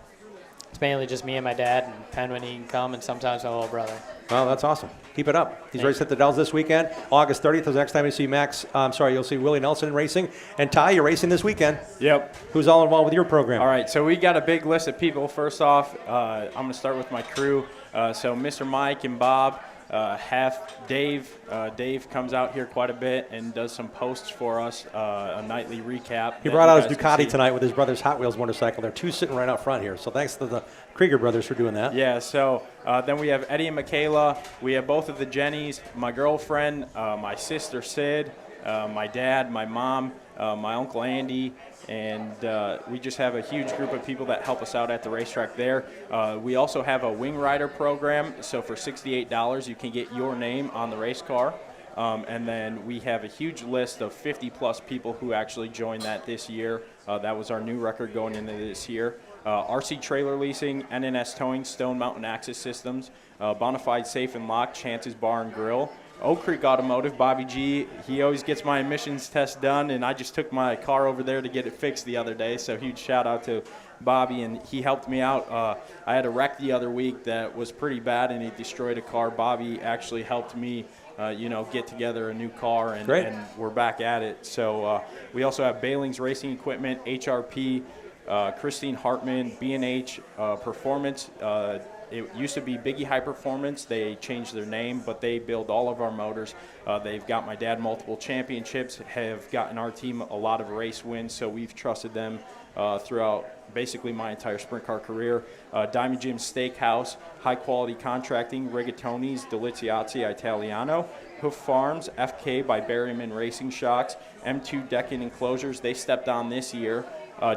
it's mainly just me and my dad, and Penn when he can come, and sometimes my little brother. Well, that's awesome. Keep it up. He's racing at the Dells this weekend. August 30th is the next time you see Max. You'll see Willie Nelson in racing. And Ty, you're racing this weekend. Yep. Who's all involved with your program? All right, so we got a big list of people. First off, I'm going to start with my crew. So Mr. Mike and Bob, half Dave. Dave comes out here quite a bit and does some posts for us, a nightly recap. He brought out his Ducati tonight with his brother's Hot Wheels motorcycle. There are 2 sitting right out front here. So thanks to the Krieger brothers for doing that. Yeah, so then we have Eddie and Michaela. We have both of the Jennies, my girlfriend, my sister Sid, my dad, my mom, my uncle Andy, and we just have a huge group of people that help us out at the racetrack there. We also have a wing rider program, so for $68 you can get your name on the race car. And then we have a huge list of 50-plus people who actually joined that this year. That was our new record going into this year. RC Trailer Leasing, NNS Towing, Stone Mountain Access Systems, Bonafide Safe and Lock, Chance's Bar and Grill, Oak Creek Automotive, Bobby G. He always gets my emissions test done, and I just took my car over there to get it fixed the other day, so huge shout out to Bobby, and he helped me out. I had a wreck the other week that was pretty bad, and he destroyed a car. Bobby actually helped me get together a new car, and we're back at it. So we also have Bailings Racing Equipment, HRP, Christine Hartman, B&H Performance. It used to be Biggie High Performance. They changed their name, but they build all of our motors. They've got my dad multiple championships, have gotten our team a lot of race wins, so we've trusted them throughout basically my entire sprint car career. Diamond Jim Steakhouse, High Quality Contracting, Rigatonis, Deliziazzi Italiano, Hoof Farms, FK by Berryman Racing Shocks, M2 Decking Enclosures, they stepped on this year.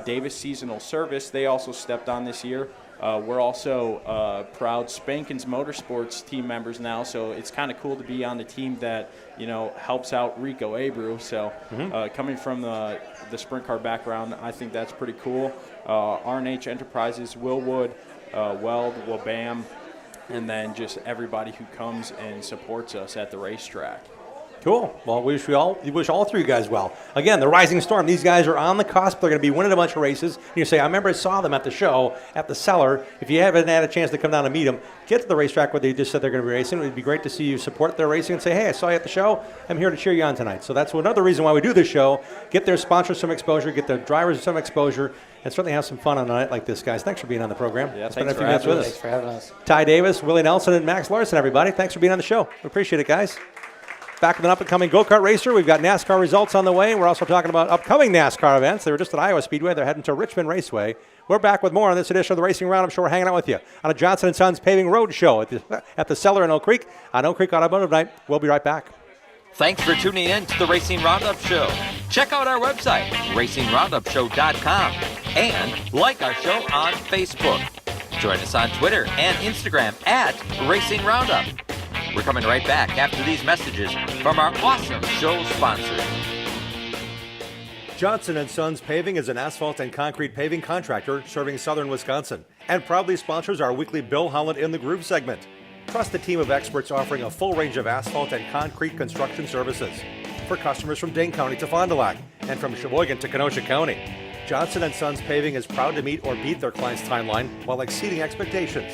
Davis Seasonal Service, they also stepped on this year. We're also proud Spankins Motorsports team members now, so it's kind of cool to be on the team that, helps out Rico Abreu. So coming from the sprint car background, I think that's pretty cool. R&H Enterprises, Will Wood, Weld, Wabam, and then just everybody who comes and supports us at the racetrack. Cool. Well, we wish all three guys well. Again, the Rising Storm. These guys are on the cusp. They're going to be winning a bunch of races. And you say, I remember I saw them at the show at the Cellar. If you haven't had a chance to come down and meet them, get to the racetrack where they just said they're going to be racing. It would be great to see you support their racing and say, hey, I saw you at the show. I'm here to cheer you on tonight. So that's another reason why we do this show. Get their sponsors some exposure, get their drivers some exposure, and certainly have some fun on a night like this, guys. Thanks for being on the program. Yeah, Spend a few minutes with us. Thanks for having us. Ty Davis, Willie Nelson, and Max Larson, everybody. Thanks for being on the show. We appreciate it, guys. Back with an up-and-coming go-kart racer. We've got NASCAR results on the way. We're also talking about upcoming NASCAR events. They were just at Iowa Speedway. They're heading to Richmond Raceway. We're back with more on this edition of the Racing Roundup Show. We're hanging out with you on a Johnson & Sons Paving Road Show at the Cellar in Oak Creek on Oak Creek Automotive Night. We'll be right back. Thanks for tuning in to the Racing Roundup Show. Check out our website, racingroundupshow.com, and like our show on Facebook. Join us on Twitter and Instagram at Racing Roundup. We're coming right back after these messages from our awesome show sponsors. Johnson & Sons Paving is an asphalt and concrete paving contractor serving southern Wisconsin and proudly sponsors our weekly Bill Holland in the Groove segment. Trust the team of experts offering a full range of asphalt and concrete construction services for customers from Dane County to Fond du Lac and from Sheboygan to Kenosha County. Johnson & Sons Paving is proud to meet or beat their clients' timeline while exceeding expectations.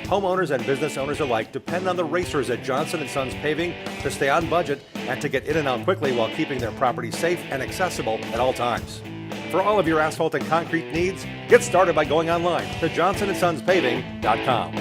Homeowners and business owners alike depend on the racers at Johnson & Sons Paving to stay on budget and to get in and out quickly while keeping their property safe and accessible at all times. For all of your asphalt and concrete needs, get started by going online to johnsonsonspaving.com.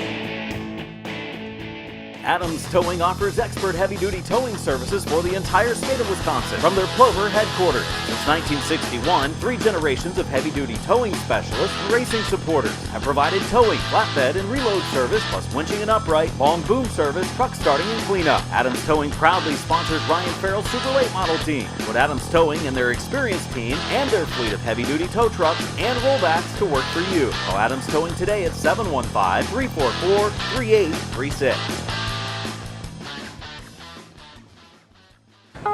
Adams Towing offers expert heavy-duty towing services for the entire state of Wisconsin from their Plover headquarters. Since 1961, 3 generations of heavy-duty towing specialists and racing supporters have provided towing, flatbed, and reload service, plus winching and upright, long boom service, truck starting, and cleanup. Adams Towing proudly sponsors Ryan Farrell's Super Late Model team. Put Adams Towing and their experienced team and their fleet of heavy-duty tow trucks and rollbacks to work for you. Call Adams Towing today at 715-344-3836.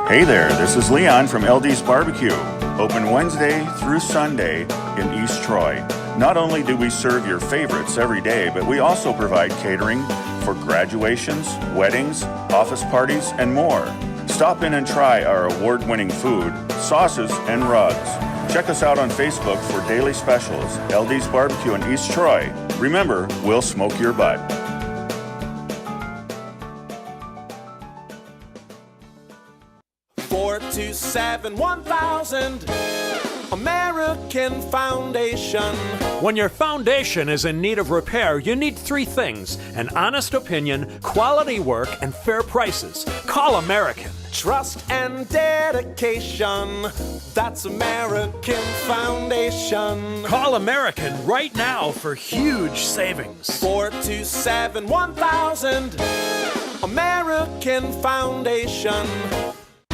Hey there, this is Leon from LD's Barbecue. Open Wednesday through Sunday in East Troy. Not only do we serve your favorites every day, but we also provide catering for graduations, weddings, office parties, and more. Stop in and try our award-winning food, sauces, and rubs. Check us out on Facebook for daily specials. LD's Barbecue in East Troy. Remember, we'll smoke your butt. 427-1000 American Foundation. When your foundation is in need of repair, you need 3 things: an honest opinion, quality work, and fair prices. Call American. Trust and dedication. That's American Foundation. Call American right now for huge savings. 427-1000 American Foundation.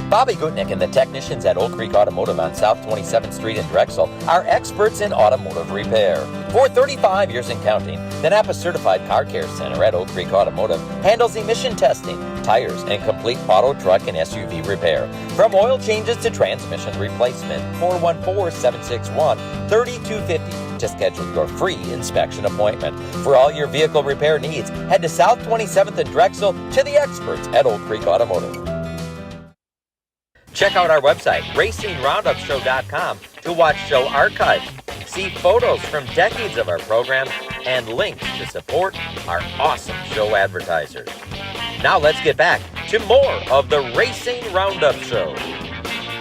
Bobby Gutnick and the technicians at Oak Creek Automotive on South 27th Street in Drexel are experts in automotive repair. For 35 years and counting, the Napa Certified Car Care Center at Oak Creek Automotive handles emission testing, tires, and complete auto, truck, and SUV repair. From oil changes to transmission replacement. 414-761-3250 to schedule your free inspection appointment. For all your vehicle repair needs, head to South 27th in Drexel to the experts at Oak Creek Automotive. Check out our website, racingroundupshow.com, to watch show archives, see photos from decades of our program, and links to support our awesome show advertisers. Now let's get back to more of the Racing Roundup Show.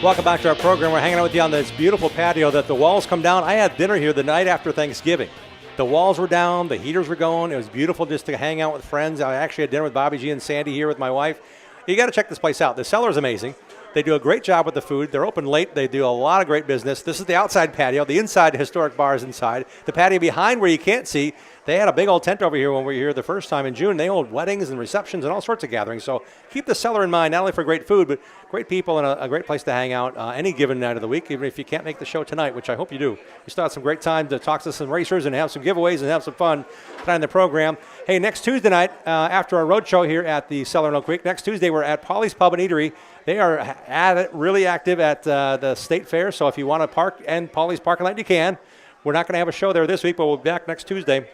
Welcome back to our program. We're hanging out with you on this beautiful patio that the walls come down. I had dinner here the night after Thanksgiving. The walls were down, the heaters were going. It was beautiful just to hang out with friends. I actually had dinner with Bobby G and Sandy here with my wife. You got to check this place out. The cellar is amazing. They do a great job with the food. They're open late. They do a lot of great business. This is the outside patio. The inside historic bar is inside. The patio behind where you can't see, They had a big old tent over here when we were here the first time in June. They hold weddings and receptions and all sorts of gatherings. So keep the cellar in mind, not only for great food, but great people and a great place to hang out any given night of the week, even if you can't make the show tonight, which I hope you do. We still have some great time to talk to some racers and have some giveaways and have some fun tonight in the program. Hey, next Tuesday night, after our road show here at the Cellar in Oak Creek, next Tuesday we're at Polly's Pub and Eatery. They are at it, really active at the State Fair, so if you want to park in Polly's parking lot, you can. We're not going to have a show there this week, but we'll be back next Tuesday.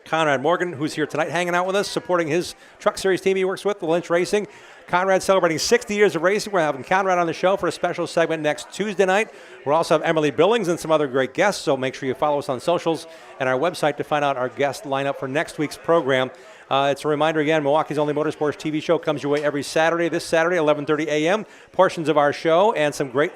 Conrad Morgan, who's here tonight hanging out with us, supporting his truck series team he works with, the Lynch Racing. Conrad celebrating 60 years of racing. We're having Conrad on the show for a special segment next Tuesday night. We'll also have Emily Billings and some other great guests, so make sure you follow us on socials and our website to find out our guest lineup for next week's program. It's a reminder again, Milwaukee's only motorsports TV show comes your way every Saturday. This Saturday, 11:30 a.m. Portions of our show and some great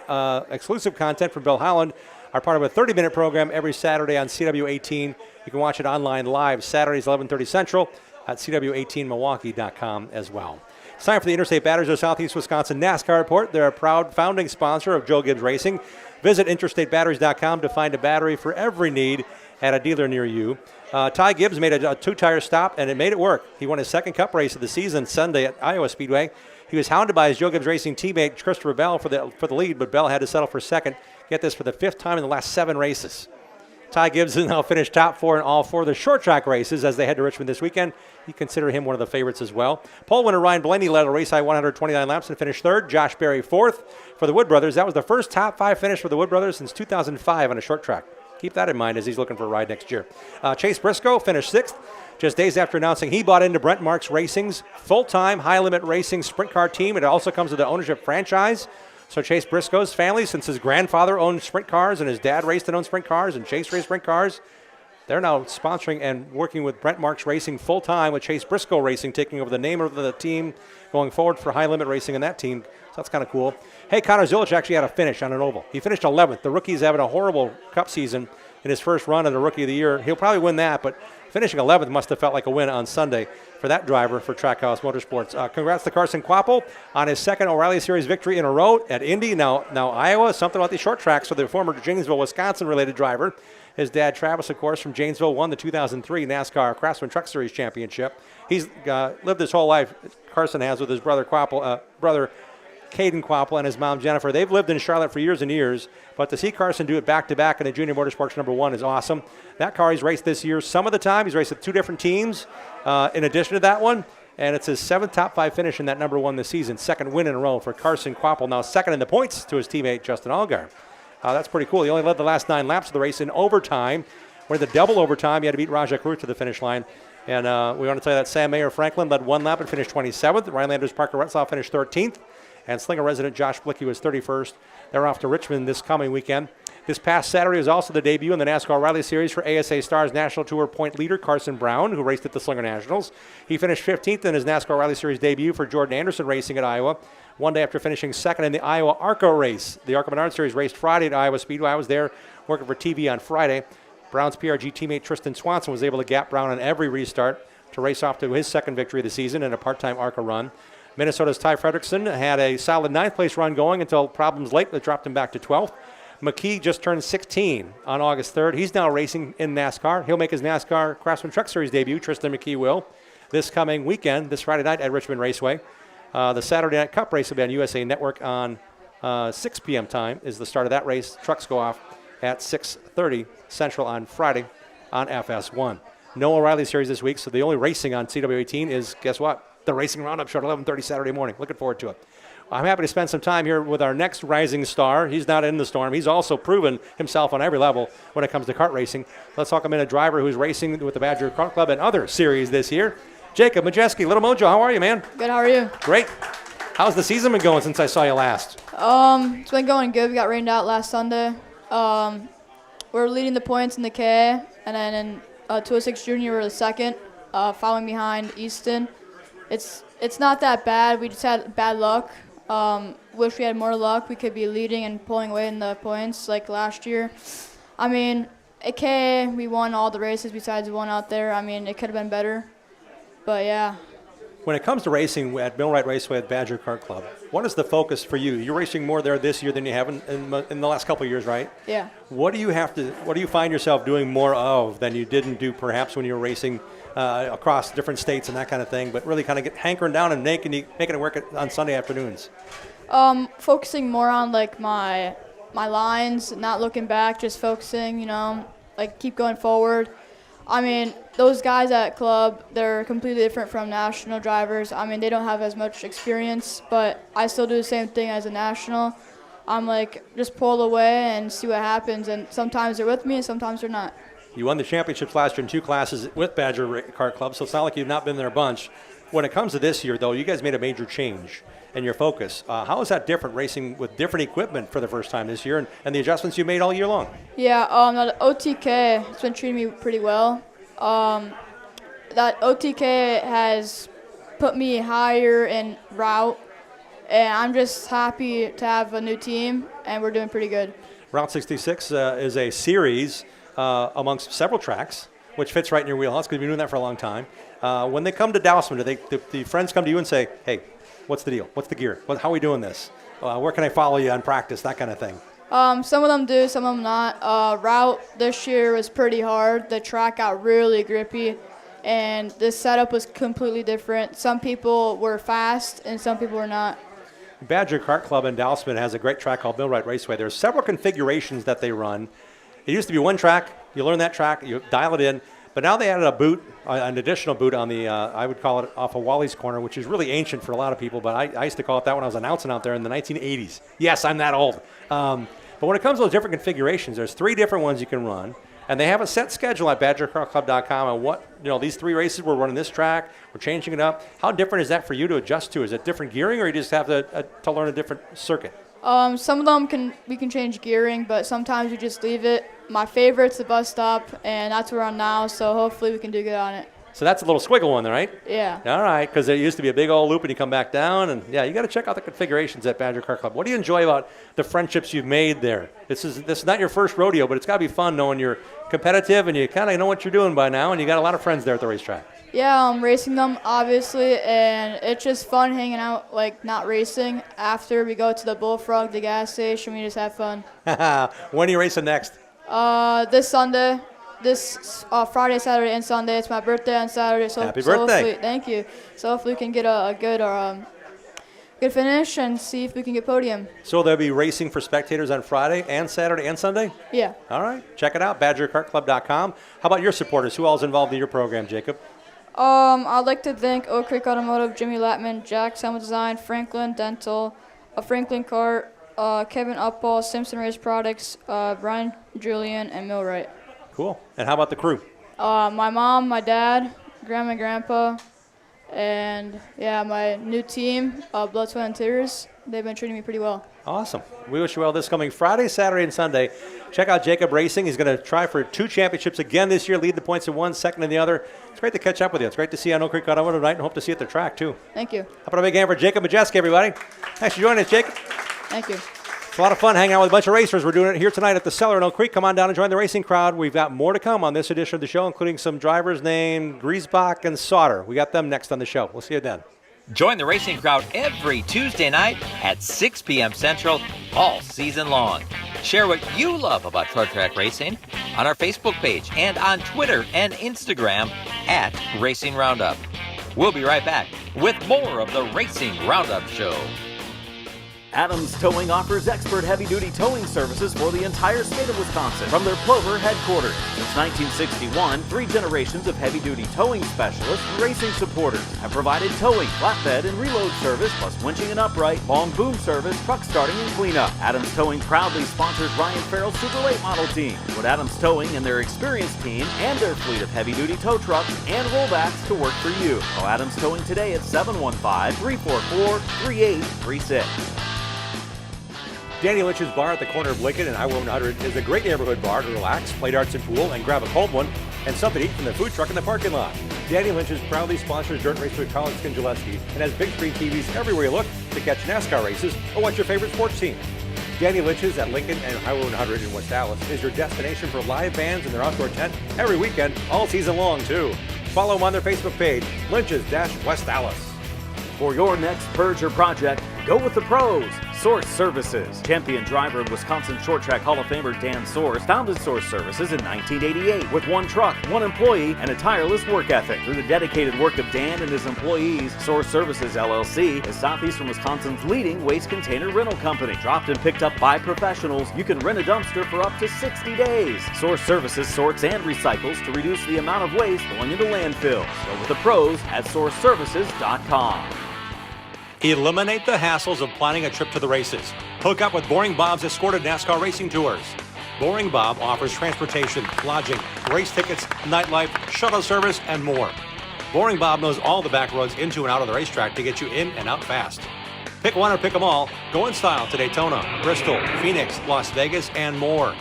exclusive content from Bill Holland are part of a 30-minute program every Saturday on CW18. You can watch it online live Saturdays, 11:30 Central at CW18Milwaukee.com as well. It's time for the Interstate Batteries of Southeast Wisconsin NASCAR Report. They're a proud founding sponsor of Joe Gibbs Racing. Visit interstatebatteries.com to find a battery for every need at a dealer near you. Ty Gibbs made a two-tire stop, and it made it work. He won his second Cup race of the season Sunday at Iowa Speedway. He was hounded by his Joe Gibbs Racing teammate Christopher Bell for the lead, but Bell had to settle for second. Get this, for the 5th time in the last 7 races. Ty Gibbs has now finished top 4 in all 4 of the short track races as they head to Richmond this weekend. You consider him one of the favorites as well. Pole winner Ryan Blaney led a race high 129 laps and finished 3rd. Josh Berry 4th for the Wood Brothers. That was the first top 5 finish for the Wood Brothers since 2005 on a short track. Keep that in mind as he's looking for a ride next year. Chase Briscoe finished 6th, just days after announcing he bought into Brent Marks Racing's full-time high-limit racing sprint car team. It also comes with the ownership franchise. So Chase Briscoe's family, since his grandfather owned sprint cars and his dad raced and owned sprint cars and Chase raced sprint cars, they're now sponsoring and working with Brent Marks Racing full-time with Chase Briscoe Racing, taking over the name of the team going forward for high-limit racing in that team. So that's kind of cool. Hey, Connor Zilich actually had a finish on an oval. He finished 11th. The rookie's having a horrible Cup season in his first run of the Rookie of the Year. He'll probably win that, but finishing 11th must have felt like a win on Sunday for that driver for Trackhouse Motorsports. Congrats to Carson Quapple on his second O'Reilly Series victory in a row at Indy. Now Iowa, something about the short tracks for the former Janesville, Wisconsin-related driver. His dad, Travis, of course, from Janesville, won the 2003 NASCAR Craftsman Truck Series Championship. He's lived his whole life, Carson has, with his brother Quapple, Caden Quapple and his mom Jennifer. They've lived in Charlotte for years and years, but to see Carson do it back-to-back in the Junior Motorsports #1 is awesome. That car he's raced this year, some of the time he's raced with 2 different teams in addition to that one, and it's his 7th top 5 finish in that #1 this season. 2nd win in a row for Carson Quapple, now 2nd in the points to his teammate Justin Allgaier. That's pretty cool. He only led the last 9 laps of the race in overtime. Where the double overtime, he had to beat Rajah Cruz to the finish line. And we want to tell you that Sam Mayer Franklin led 1 lap and finished 27th. Ryan Landers Parker Retzlaff finished 13th. And Slinger resident Josh Blicky was 31st. They're off to Richmond this coming weekend. This past Saturday was also the debut in the NASCAR O'Reilly Series for ASA Stars National Tour point leader Carson Brown, who raced at the Slinger Nationals. He finished 15th in his NASCAR O'Reilly Series debut for Jordan Anderson Racing at Iowa, one day after finishing 2nd in the Iowa ARCA race. The ARCA Menard Series raced Friday at Iowa Speedway. I was there working for TV on Friday. Brown's PRG teammate Tristan Swanson was able to gap Brown on every restart to race off to his 2nd victory of the season in a part-time ARCA run. Minnesota's Ty Fredrickson had a solid 9th-place run going until problems late that dropped him back to 12th. McKee just turned 16 on August 3rd. He's now racing in NASCAR. He'll make his NASCAR Craftsman Truck Series debut, Tristan McKee will, this coming weekend, this Friday night at Richmond Raceway. The Saturday Night Cup race will be on USA Network on 6 p.m. time is the start of that race. Trucks go off at 6:30 Central on Friday on FS1. No O'Reilly Series this week, so the only racing on CW18 is, guess what? The Racing Roundup show at 11:30 Saturday morning. Looking forward to it. I'm happy to spend some time here with our next rising star. He's not in the storm. He's also proven himself on every level when it comes to kart racing. Let's welcome in a driver who's racing with the Badger Kart Club and other series this year. Jacob Majeski, Little Mojo, how are you, man? Good, how are you? Great. How's the season been going since I saw you last? It's been going good. We got rained out last Sunday. We're leading the points in the K, and then in 206 Junior we're the 2nd, following behind Easton. It's not that bad. We just had bad luck. Wish we had more luck. We could be leading and pulling away in the points like last year. I mean, at K, we won all the races besides one out there. I mean, it could have been better. But, yeah. When it comes to racing at Millwright Raceway at Badger Kart Club, what is the focus for you? You're racing more there this year than you have in the last couple of years, right? Yeah. What do you find yourself doing more of than you didn't do perhaps when you were racing across different states and that kind of thing, but really kind of hankering down and making it work on Sunday afternoons? Focusing more on like my lines, not looking back, just focusing, like keep going forward. I mean, those guys at club, they're completely different from national drivers. I mean, they don't have as much experience, but I still do the same thing as a national. I'm like, just pull away and see what happens, and sometimes they're with me and sometimes they're not. You won the championships last year in 2 classes with Badger Kart Club, so it's not like you've not been there a bunch. When it comes to this year, though, you guys made a major change in your focus. How is that different, racing with different equipment for the first time this year, and the adjustments you made all year long? Yeah, the OTK has been treating me pretty well. That OTK has put me higher in route, and I'm just happy to have a new team, and we're doing pretty good. Route 66 is a series amongst several tracks, which fits right in your wheelhouse because you've been doing that for a long time. When they come to Dousman, do the friends come to you and say, hey, what's the deal? What's the gear? How are we doing this? Where can I follow you on practice? That kind of thing. Some of them do, some of them not. Route this year was pretty hard. The track got really grippy, and the setup was completely different. Some people were fast, and some people were not. Badger Kart Club in Dousman has a great track called Millwright Raceway. There's several configurations that they run. It used to be one track. You learn that track, you dial it in. But now they added a boot, an additional boot on the, I would call it off of Wally's Corner, which is really ancient for a lot of people, but I used to call it that when I was announcing out there in the 1980s. Yes, I'm that old. But when it comes to those different configurations, there's 3 different ones you can run, and they have a set schedule at badgerkartclub.com on what, these 3 races, we're running this track, we're changing it up. How different is that for you to adjust to? Is it different gearing, or you just have to learn a different circuit? Some of them we can change gearing, but sometimes we just leave it. My favorite's the bus stop, and that's where we're on now, so hopefully we can do good on it. So that's a little squiggle one there, right? Yeah. All right, because it used to be a big old loop and you come back down, and yeah, you got to check out the configurations at Badger Kart Club. What do you enjoy about the friendships you've made there? This is not your first rodeo, but it's got to be fun knowing you're competitive and you kind of know what you're doing by now, and you got a lot of friends there at the racetrack. Yeah, I'm racing them, obviously, and it's just fun hanging out, like, not racing. After we go to the Bullfrog, the gas station, we just have fun. When are you racing next? This Sunday. This Friday, Saturday, and Sunday. It's my birthday on Saturday. So Happy birthday. Thank you. So hopefully we can get a good finish and see if we can get podium. So there'll be racing for spectators on Friday and Saturday and Sunday? Yeah. All right. Check it out, badgerkartclub.com. How about your supporters? Who all is involved in your program, Jacob? I'd like to thank Oak Creek Automotive, Jimmy Latman, Jack Selma Design, Franklin Dental, Franklin Cart, Kevin Uppal, Simpson Race Products, Brian Julian, and Millwright. Cool. And how about the crew? My mom, my dad, grandma and grandpa, and yeah, my new team, Blood, Sweat, and Tears. They've been treating me pretty well. Awesome. We wish you well this coming Friday, Saturday, and Sunday. Check out Jacob Racing. He's going to try for 2 championships again this year, lead the points in one, second in the other. It's great to catch up with you. It's great to see you on Oak Creek Automotive tonight, and hope to see you at the track, too. Thank you. How about a big hand for Jacob Majeski, everybody? Thanks for joining us, Jacob. Thank you. It's a lot of fun hanging out with a bunch of racers. We're doing it here tonight at the Cellar in Oak Creek. Come on down and join the racing crowd. We've got more to come on this edition of the show, including some drivers named Griesbach and Sauter. We got them next on the show. We'll see you then. Join the racing crowd every Tuesday night at 6 p.m. Central all season long. Share what you love about short track racing on our Facebook page and on Twitter and Instagram at Racing Roundup. We'll be right back with more of the Racing Roundup Show. Adams Towing offers expert heavy-duty towing services for the entire state of Wisconsin from their Plover headquarters. Since 1961, 3 generations of heavy-duty towing specialists and racing supporters have provided towing, flatbed, and reload service, plus winching and upright, long boom service, truck starting, and cleanup. Adams Towing proudly sponsors Ryan Farrell's Super Late Model team. Put Adams Towing and their experienced team and their fleet of heavy-duty tow trucks and rollbacks to work for you. Call Adams Towing today at 715-344-3836. Danny Lynch's Bar at the corner of Lincoln and Highway 100 is a great neighborhood bar to relax, play darts and pool, and grab a cold one and something to eat from the food truck in the parking lot. Danny Lynch's proudly sponsors dirt race with Colin Gillespie and has big screen TVs everywhere you look to catch NASCAR races or watch your favorite sports team. Danny Lynch's at Lincoln and Highway 100 in West Dallas is your destination for live bands in their outdoor tent every weekend, all season long, too. Follow them on their Facebook page, Lynch's-West Dallas. For your next purge or project, go with the pros. Source Services. Champion driver and Wisconsin Short Track Hall of Famer Dan Source founded Source Services in 1988 with one truck, one employee, and a tireless work ethic. Through the dedicated work of Dan and his employees, Source Services LLC is Southeastern Wisconsin's leading waste container rental company. Dropped and picked up by professionals, you can rent a dumpster for up to 60 days. Source Services sorts and recycles to reduce the amount of waste going into landfills. Go with the pros at sourceservices.com. Eliminate the hassles of planning a trip to the races. Hook up with Boring Bob's escorted NASCAR racing tours. Boring Bob offers transportation, lodging, race tickets, nightlife, shuttle service, and more. Boring Bob knows all the back roads into and out of the racetrack to get you in and out fast. Pick one or pick them all. Go in style to Daytona, Bristol, Phoenix, Las Vegas, and more.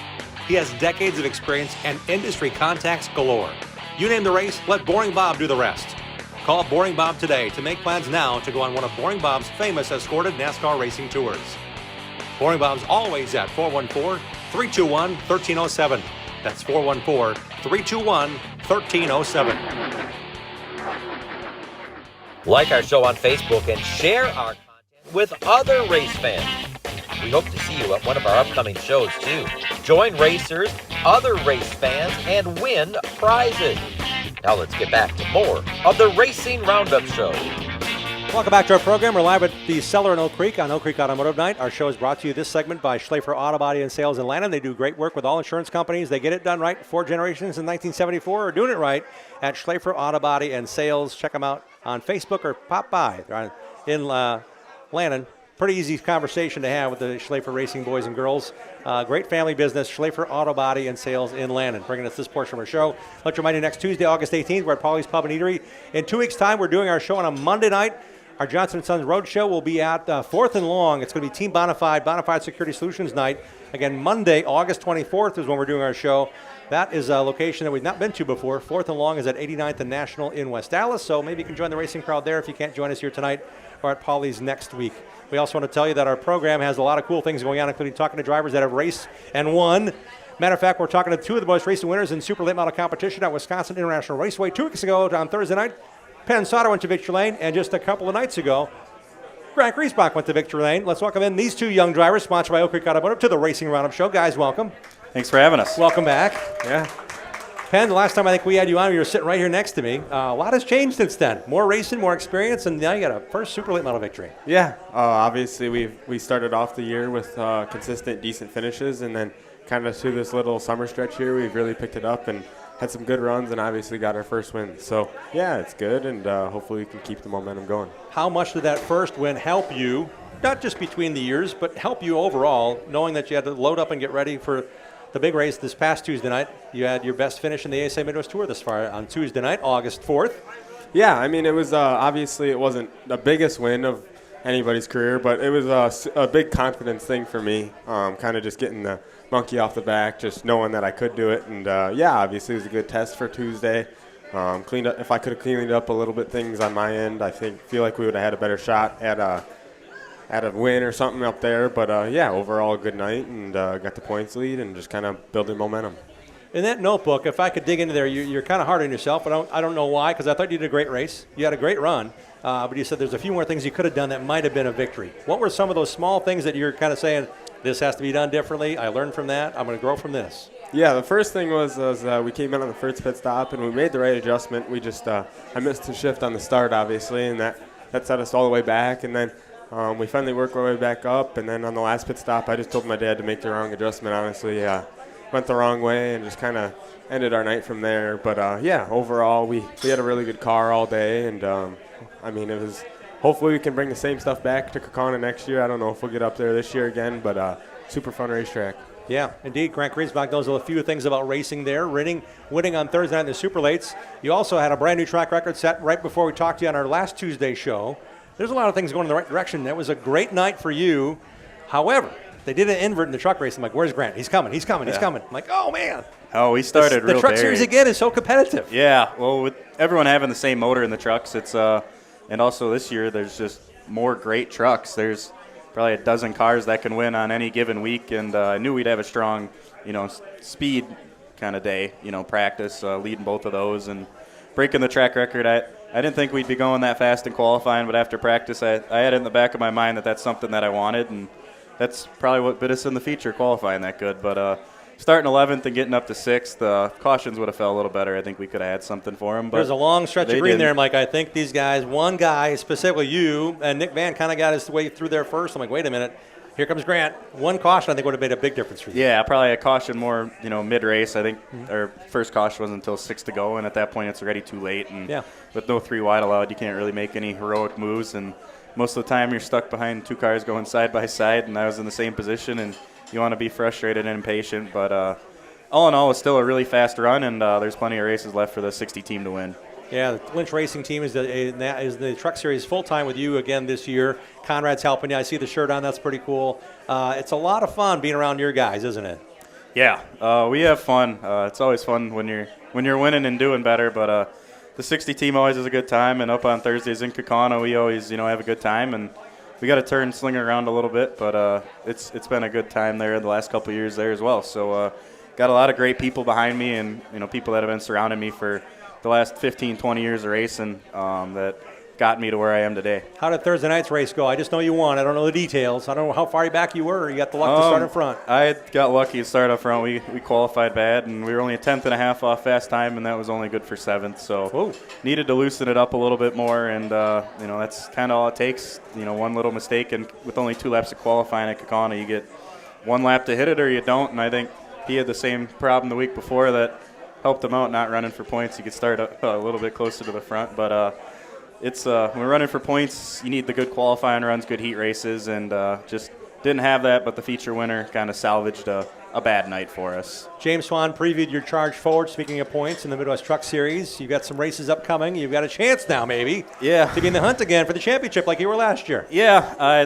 He has decades of experience and industry contacts galore. You name the race, let Boring Bob do the rest. Call Boring Bob today to make plans now to go on one of Boring Bob's famous escorted NASCAR racing tours. Boring Bob's always at 414-321-1307. That's 414-321-1307. Like our show on Facebook and share our content with other race fans. We hope to see you at one of our upcoming shows too. Join racers, other race fans, and win prizes. Now let's get back to more of the Racing Roundup Show. Welcome back to our program. We're live at the Cellar in Oak Creek on Oak Creek Automotive Night. Our show is brought to you this segment by Schlafer Auto Body and Sales in Lanham. They do great work with all insurance companies. They get it done right. 4 generations in 1974 are doing it right at Schlafer Auto Body and Sales. Check them out on Facebook or pop by. They're in Lanham. Pretty easy conversation to have with the Schlafer Racing boys and girls. Great family business, Schlafer Auto Body and Sales in Lanham. Bringing us this portion of our show. Let's remind you, next Tuesday, August 18th, we're at Paulie's Pub and Eatery. In 2 weeks' time, we're doing our show on a Monday night. Our Johnson & Sons Road Show will be at 4th and Long. It's going to be Team Bonafide Security Solutions Night. Again, Monday, August 24th is when we're doing our show. That is a location that we've not been to before. 4th and Long is at 89th and National in West Dallas, so maybe you can join the racing crowd there if you can't join us here tonight or at Paulie's next week. We also want to tell you that our program has a lot of cool things going on, including talking to drivers that have raced and won. Matter of fact, we're talking to 2 of the most racing winners in super late model competition at Wisconsin International Raceway 2 weeks ago on Thursday night. Penn Sauter went to victory lane, and just a couple of nights ago, Grant Griesbach went to victory lane. Let's welcome in these 2 young drivers, sponsored by Oak Creek Automotive, to the Racing Roundup Show. Guys, welcome. Thanks for having us. Welcome back. Yeah. Penn, the last time I think we had you on, you were sitting right here next to me. A lot has changed since then. More racing, more experience, and now you got a first super late model victory. Yeah, obviously we started off the year with consistent, decent finishes, and then kind of through this little summer stretch here, we've really picked it up and had some good runs, and obviously got our first win. So yeah, it's good, and hopefully we can keep the momentum going. How much did that first win help you, not just between the years, but help you overall, knowing that you had to load up and get ready for the big race this past Tuesday night? You had your best finish in the ASA Midwest Tour this far on Tuesday night, August 4th. Yeah, I mean, it was obviously it wasn't the biggest win of anybody's career, but it was a big confidence thing for me, kind of just getting the monkey off the back, just knowing that I could do it. And, yeah, obviously it was a good test for Tuesday. Cleaned up. If I could have cleaned up a little bit things on my end, I feel like we would have had a better shot at a win or something up there. But, yeah, overall a good night, and got the points lead and just kind of building momentum. In that notebook, if I could dig into there, you're kind of hard on yourself. I don't know why, because I thought you did a great race. You had a great run, but you said there's a few more things you could have done that might have been a victory. What were some of those small things that you're kind of saying, this has to be done differently, I learned from that, I'm going to grow from this? Yeah, the first thing was we came in on the first pit stop, and we made the right adjustment. We just I missed the shift on the start, obviously, and that set us all the way back. And then we finally worked our way back up, and then on the last pit stop, I just told my dad to make the wrong adjustment, honestly. Went the wrong way and just kind of ended our night from there. But, yeah, overall, we had a really good car all day. And, I mean, it was hopefully we can bring the same stuff back to Kaukauna next year. I don't know if we'll get up there this year again, but super fun racetrack. Yeah, indeed. Grant Griesbach knows a few things about racing there. Winning on Thursday night in the Super Lates. You also had a brand-new track record set right before we talked to you on our last Tuesday show. There's a lot of things going in the right direction. That was a great night for you. However, they did an invert in the truck race. I'm like, where's Grant? He's coming. I'm like, oh, man. Oh, we started real The truck buried. series, again, is so competitive. Yeah, well, with everyone having the same motor in the trucks, it's and also this year there's just more great trucks. There's probably a dozen cars that can win on any given week, and I knew we'd have a strong, speed kind of day, practice, leading both of those. And breaking the track record. I didn't think we'd be going that fast in qualifying, but after practice, I had it in the back of my mind that that's something that I wanted, and that's probably what bit us in the feature, qualifying that good. But starting 11th and getting up to 6th, cautions would have felt a little better. I think we could have had something for them. But there's a long stretch of green didn't. there, Mike. I think these guys, one guy, specifically you, and Nick Van kind of got his way through there first. I'm like, wait a minute. Here comes Grant. One caution, I think, would have made a big difference for you. Yeah, probably a caution more, mid-race. I think our first caution wasn't until 6 to go, and at that point it's already too late. And with no 3 wide allowed, you can't really make any heroic moves. And most of the time you're stuck behind 2 cars going side by side, and I was in the same position, and you want to be frustrated and impatient. But all in all, it's still a really fast run, and there's plenty of races left for the 60 team to win. Yeah, the Lynch Racing Team is the Truck Series full-time with you again this year. Conrad's helping you. I see the shirt on. That's pretty cool. It's a lot of fun being around your guys, isn't it? Yeah, we have fun. It's always fun when you're winning and doing better, but the 60 team always has a good time, and up on Thursdays in Kaukauna, we always have a good time, and we got to turn Slinger around a little bit, but it's been a good time there the last couple of years there as well. So got a lot of great people behind me, and people that have been surrounding me for the last 15, 20 years of racing that got me to where I am today. How did Thursday night's race go? I just know you won. I don't know the details. I don't know how far back you were. You got the luck to start in front. I got lucky to start up front. We qualified bad, and we were only a 10th and a half off fast time, and that was only good for 7th. So needed to loosen it up a little bit more, and that's kind of all it takes. One little mistake, and with only 2 laps of qualifying at Kaukauna, you get 1 lap to hit it or you don't. And I think he had the same problem the week before that helped him out, not running for points. You could start a little bit closer to the front, but it's when we're running for points, you need the good qualifying runs, good heat races, and just didn't have that. But the feature winner kind of salvaged a bad night for us. James Swan previewed your charge forward. Speaking of points in the Midwest Truck Series, you've got some races upcoming. You've got a chance now, maybe, to be in the hunt again for the championship like you were last year. Yeah,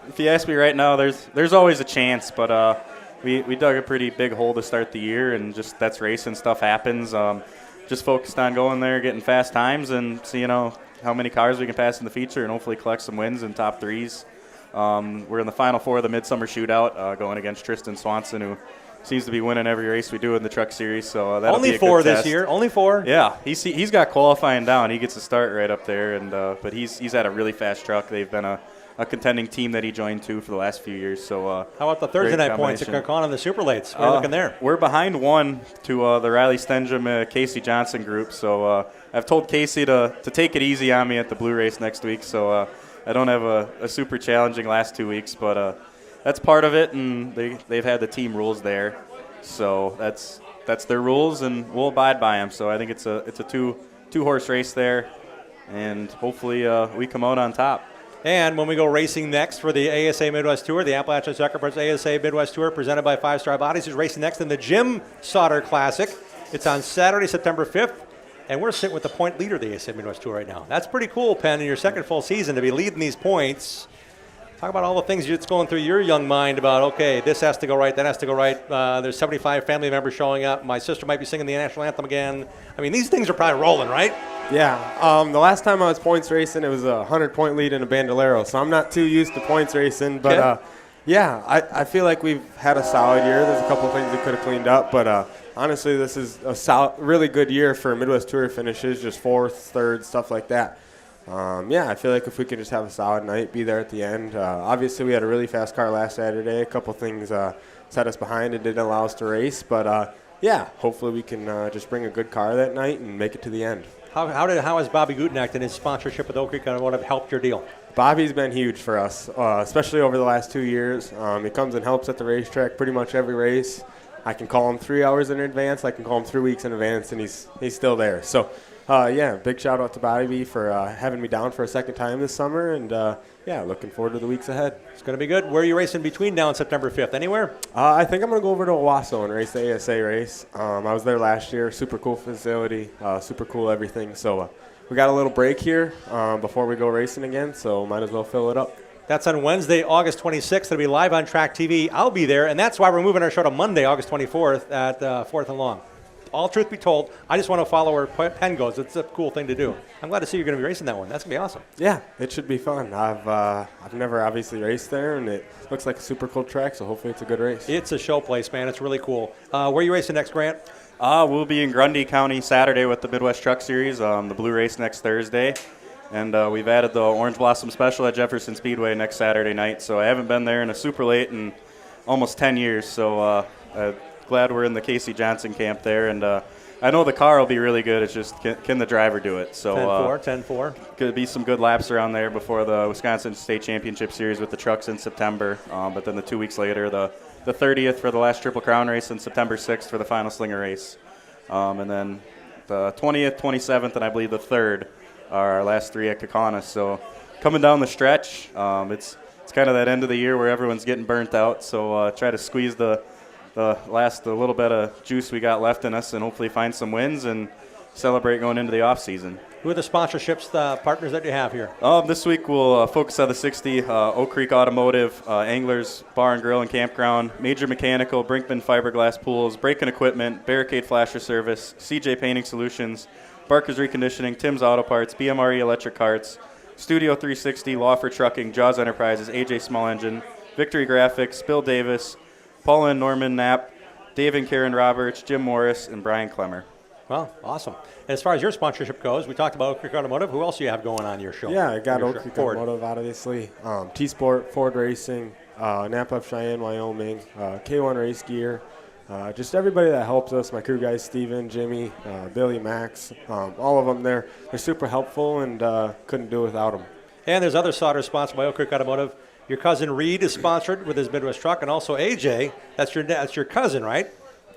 if you ask me right now, there's always a chance, but. We dug a pretty big hole to start the year, and just that's racing. Stuff happens. Just focused on going there, getting fast times, and seeing how many cars we can pass in the feature, and hopefully collect some wins in top 3s. We're in the Final 4 of the Midsummer Shootout, going against Tristan Swanson, who seems to be winning every race we do in the Truck Series. So that'll only be a 4 good this test. year. Only 4. Yeah, he's got qualifying down. He gets a start right up there, and but he's had a really fast truck. They've been a contending team that he joined to for the last few years. So how about the Thursday night points at Kaukauna and the Super Lates? We're looking there. We're behind 1 to the Riley Stenjum, Casey Johnson group. So I've told Casey to take it easy on me at the Blue Race next week. So I don't have a super challenging last 2 weeks, but that's part of it, and they've had the team rules there. So that's their rules, and we'll abide by them. So I think it's a two-horse race there, and hopefully we come out on top. And when we go racing next for the ASA Midwest Tour, the Appalachian Sucker ASA Midwest Tour presented by 5 Star Bodies is racing next in the Jim Sauter Classic. It's on Saturday, September 5th, and we're sitting with the point leader of the ASA Midwest Tour right now. That's pretty cool, Penn, in your second full season to be leading these points. Talk about all the things that's going through your young mind about, okay, this has to go right, that has to go right. There's 75 family members showing up. My sister might be singing the national anthem again. I mean, these things are probably rolling, right? Yeah. The last time I was points racing, it was a 100-point lead in a Bandolero, so I'm not too used to points racing. But, I feel like we've had a solid year. There's a couple of things we could have cleaned up, but honestly, this is a really good year for Midwest Tour finishes, just 4th, 3rd, stuff like that. I feel like if we could just have a solid night, be there at the end. Obviously, we had a really fast car last Saturday. A couple things set us behind and didn't allow us to race. But, hopefully we can just bring a good car that night and make it to the end. How has Bobby Gutenacht and his sponsorship with Oak Creek would have helped your deal? Bobby's been huge for us, especially over the last 2 years. He comes and helps at the racetrack pretty much every race. I can call him 3 hours in advance. I can call him 3 weeks in advance, and he's still there. So, big shout out to Bobby for having me down for a second time this summer, and looking forward to the weeks ahead. It's going to be good. Where are you racing between now and September 5th? Anywhere? I think I'm going to go over to Owasso and race the ASA race. I was there last year. Super cool facility, super cool everything. So we got a little break here before we go racing again, so might as well fill it up. That's on Wednesday, August 26th. It'll be live on Track TV. I'll be there, and that's why we're moving our show to Monday, August 24th at 4th and Long. all truth be told, I just want to follow where Penn goes. It's a cool thing to do. I'm glad to see you're going to be racing that one. That's going to be awesome. Yeah, it should be fun. I've never obviously raced there, and it looks like a super cool track, so hopefully it's a good race. It's a show place, man. It's really cool. Where are you racing next, Grant? We'll be in Grundy County Saturday with the Midwest Truck Series, the Blue Race next Thursday. And we've added the Orange Blossom Special at Jefferson Speedway next Saturday night. So I haven't been there in a super late in almost 10 years. So glad we're in the Casey Johnson camp there. And I know the car will be really good. It's just, can the driver do it? So 10-4. Could be some good laps around there before the Wisconsin State Championship Series with the trucks in September. But then the 2 weeks later, the 30th for the last Triple Crown race and September 6th for the final Slinger race. And then the 20th, 27th, and I believe the 3rd are our last 3 at Kaukauna. So coming down the stretch, it's kind of that end of the year where everyone's getting burnt out. So try to squeeze the last little bit of juice we got left in us and hopefully find some wins and celebrate going into the off season. Who are the sponsorships, the partners that you have here? This week we'll focus on the 60, Oak Creek Automotive, Anglers Bar and Grill and Campground, Major Mechanical, Brinkman Fiberglass Pools, Breaking Equipment, Barricade Flasher Service, CJ Painting Solutions, Barker's Reconditioning, Tim's Auto Parts, BMRE Electric Carts, Studio 360, Lawford Trucking, Jaws Enterprises, AJ Small Engine, Victory Graphics, Bill Davis, Paula and Norman Knapp, Dave and Karen Roberts, Jim Morris, and Brian Clemmer. Well, awesome. And as far as your sponsorship goes, we talked about Oak Creek Automotive. Who else do you have going on your show? Yeah, I got Oak Creek Automotive, obviously. T-Sport, Ford Racing, Napa of Cheyenne, Wyoming, K1 Race Gear. Just everybody that helps us, my crew guys, Steven, Jimmy, Billy, Max, all of them, they're super helpful and couldn't do without them. And there's other solder sponsored by Oak Creek Automotive. Your cousin Reed is sponsored with his Midwest Truck, and also AJ. That's your cousin, right?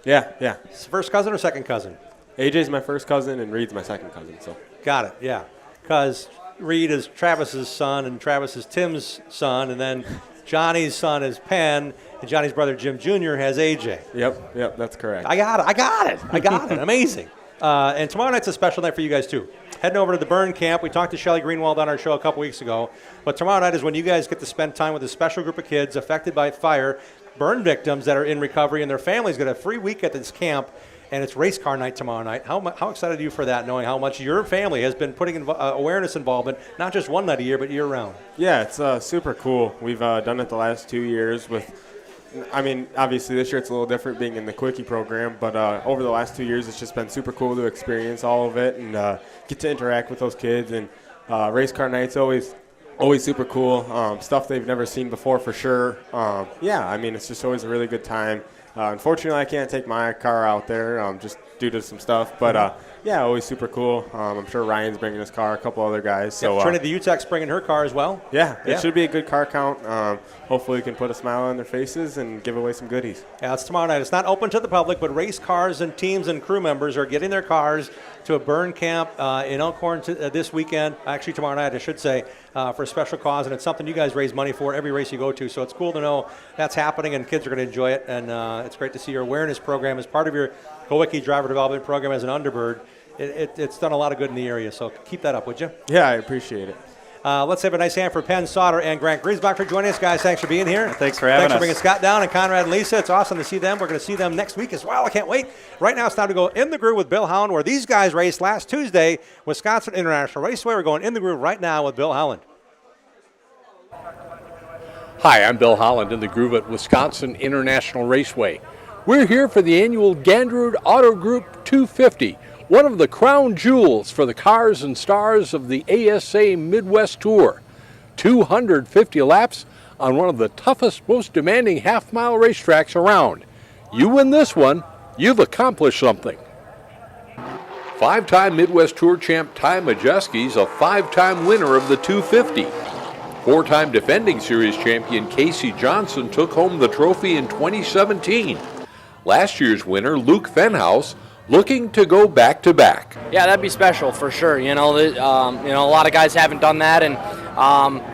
Yeah. First cousin or second cousin? AJ's my first cousin and Reed's my second cousin. So. Got it, yeah. Because Reed is Travis's son, and Travis is Tim's son, and then Johnny's son is Penn, and Johnny's brother Jim Jr. has AJ. Yep, that's correct. I got it. Amazing. And tomorrow night's a special night for you guys, too. Heading over to the burn camp. We talked to Shelly Greenwald on our show a couple weeks ago. But tomorrow night is when you guys get to spend time with a special group of kids affected by fire, burn victims that are in recovery, and their families get a free week at this camp. And it's race car night tomorrow night. How excited are you for that, knowing how much your family has been putting awareness involvement, not just one night a year, but year-round? Yeah, it's super cool. We've done it the last 2 years obviously this year it's a little different being in the Quickie program, but over the last 2 years it's just been super cool to experience all of it and get to interact with those kids. And race car night's always super cool. Stuff they've never seen before for sure. It's just always a really good time. Unfortunately, I can't take my car out there just due to some stuff, but always super cool. I'm sure Ryan's bringing his car, a couple other guys. So Trinity the UTEC's bringing her car as well. Yeah, it should be a good car count. Hopefully, we can put a smile on their faces and give away some goodies. Yeah, it's tomorrow night. It's not open to the public, but race cars and teams and crew members are getting their cars to a burn camp in Elkhorn this weekend. Actually, tomorrow night, I should say, for a special cause, and it's something you guys raise money for every race you go to. So it's cool to know that's happening, and kids are going to enjoy it. And it's great to see your awareness program as part of your Kowicki driver development program as an Underbird. It's done a lot of good in the area, so keep that up, would you? Yeah, I appreciate it. Let's have a nice hand for Penn Sauter and Grant Griesbach for joining us, guys. Thanks for being here. Thanks for having us. Thanks for bringing Scott down and Conrad and Lisa. It's awesome to see them. We're going to see them next week as well. I can't wait. Right now it's time to go in the groove with Bill Holland, where these guys raced last Tuesday, Wisconsin International Raceway. We're going in the groove right now with Bill Holland. Hi, I'm Bill Holland in the groove at Wisconsin International Raceway. We're here for the annual Gandrud Auto Group 250, one of the crown jewels for the cars and stars of the ASA Midwest Tour. 250 laps on one of the toughest, most demanding half-mile racetracks around. You win this one, you've accomplished something. Five-time Midwest Tour champ Ty Majeski's a five-time winner of the 250. Four-time defending series champion Casey Johnson took home the trophy in 2017. Last year's winner Luke Fenhouse looking to go back-to-back. Yeah, that'd be special for sure. A lot of guys haven't done that, and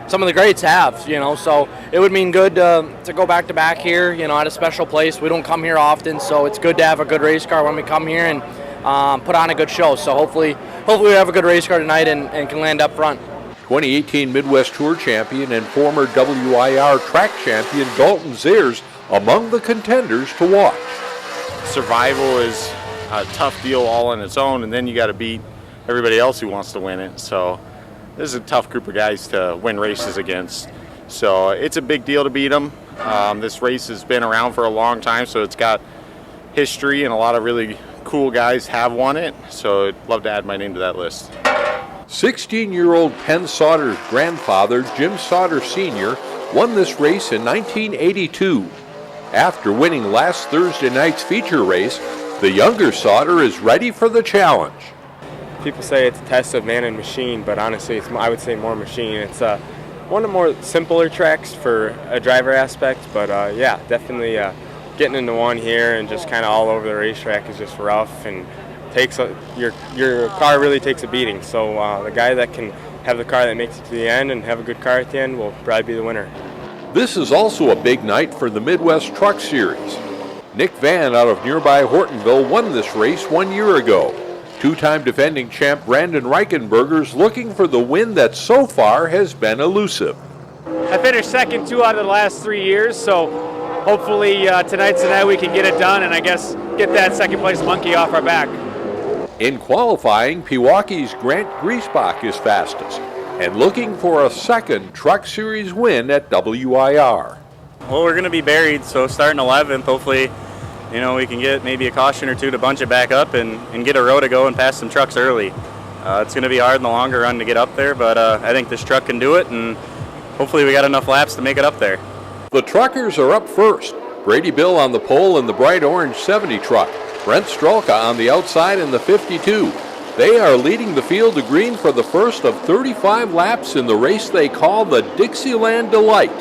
some of the greats have. So it would mean good to go back-to-back here. At a special place. We don't come here often, so it's good to have a good race car when we come here and put on a good show. So hopefully we have a good race car tonight and can land up front. 2018 Midwest Tour champion and former WIR track champion Dalton Zayers among the contenders to watch. Survival is a tough deal all on its own, and then you got to beat everybody else who wants to win it. So this is a tough group of guys to win races against. So it's a big deal to beat them. This race has been around for a long time, so it's got history, and a lot of really cool guys have won it. So I'd love to add my name to that list. 16-year-old Penn Sauter's grandfather, Jim Sauter Sr., won this race in 1982. After winning last Thursday night's feature race, the younger Sauter is ready for the challenge. People say it's a test of man and machine, but honestly, I would say more machine. It's one of the more simpler tracks for a driver aspect, but yeah, definitely getting into one here and just kind of all over the racetrack is just rough, and your car really takes a beating. So the guy that can have the car that makes it to the end and have a good car at the end will probably be the winner. This is also a big night for the Midwest Truck Series. Nick Van out of nearby Hortonville won this race 1 year ago. Two-time defending champ Brandon Reichenberger's looking for the win that so far has been elusive. I finished second 2 out of the last 3 years, so hopefully tonight's the night we can get it done and I guess get that second place monkey off our back. In qualifying, Pewaukee's Grant Griesbach is fastest and looking for a second Truck Series win at WIR. Well, we're going to be buried, so starting 11th, hopefully, we can get maybe a caution or two to bunch it back up and get a row to go and pass some trucks early. It's going to be hard in the longer run to get up there, but I think this truck can do it, and hopefully we got enough laps to make it up there. The truckers are up first. Brady Bill on the pole in the bright orange 70 truck. Brent Strelka on the outside in the 52. They are leading the field to green for the first of 35 laps in the race they call the Dixieland Delight.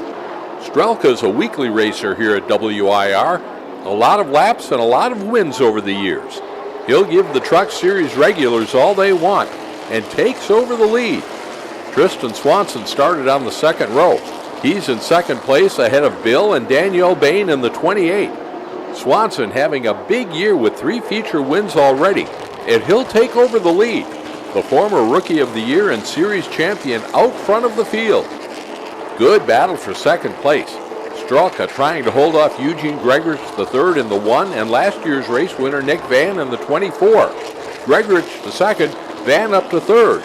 Strelka's a weekly racer here at WIR. A lot of laps and a lot of wins over the years. He'll give the Truck Series regulars all they want and takes over the lead. Tristan Swanson started on the second row. He's in second place ahead of Bill and Danielle Bain in the 28. Swanson having a big year with 3 feature wins already, and he'll take over the lead. The former Rookie of the Year and Series champion out front of the field. Good battle for second place. Strelka trying to hold off Eugene Gregorich the third in the 1 and last year's race winner Nick Van in the 24. Gregorich the second, Van up to third.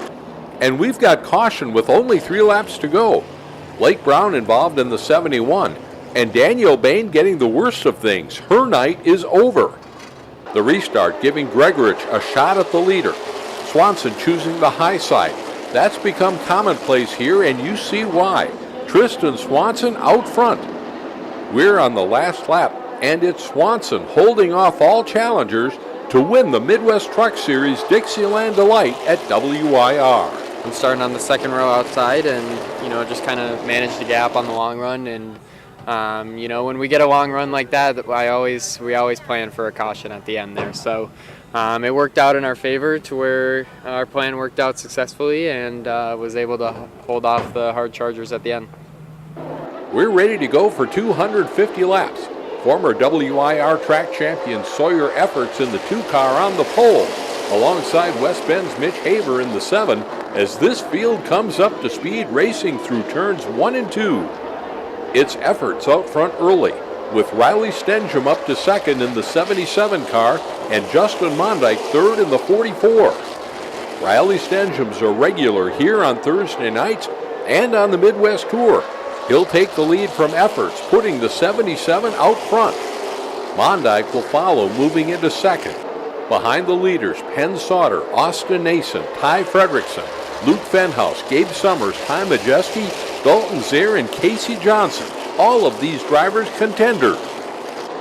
And we've got caution with only 3 laps to go. Blake Brown involved in the 71. And Danielle Bain getting the worst of things. Her night is over. The restart giving Gregorich a shot at the leader. Swanson choosing the high side. That's become commonplace here, and you see why. Tristan Swanson out front. We're on the last lap, and it's Swanson holding off all challengers to win the Midwest Truck Series Dixieland Delight at WIR. I'm starting on the second row outside and, just kind of manage the gap on the long run. And, when we get a long run like that, we always plan for a caution at the end there. So it worked out in our favor to where our plan worked out successfully and was able to hold off the hard chargers at the end. We're ready to go for 250 laps. Former WIR track champion Sawyer Efforts in the 2 car on the pole, alongside West Bend's Mitch Haver in the 7, as this field comes up to speed racing through turns 1 and 2. It's Efforts out front early, with Riley Stenjum up to second in the 77 car and Justin Mondyke third in the 44. Riley Stenjum's a regular here on Thursday nights and on the Midwest Tour. He'll take the lead from Efforts, putting the 77 out front. Mondyke will follow, moving into second. Behind the leaders, Penn Sauter, Austin Nason, Ty Fredrickson, Luke Fenhouse, Gabe Summers, Ty Majeski, Dalton Zare, and Casey Johnson. All of these drivers contenders.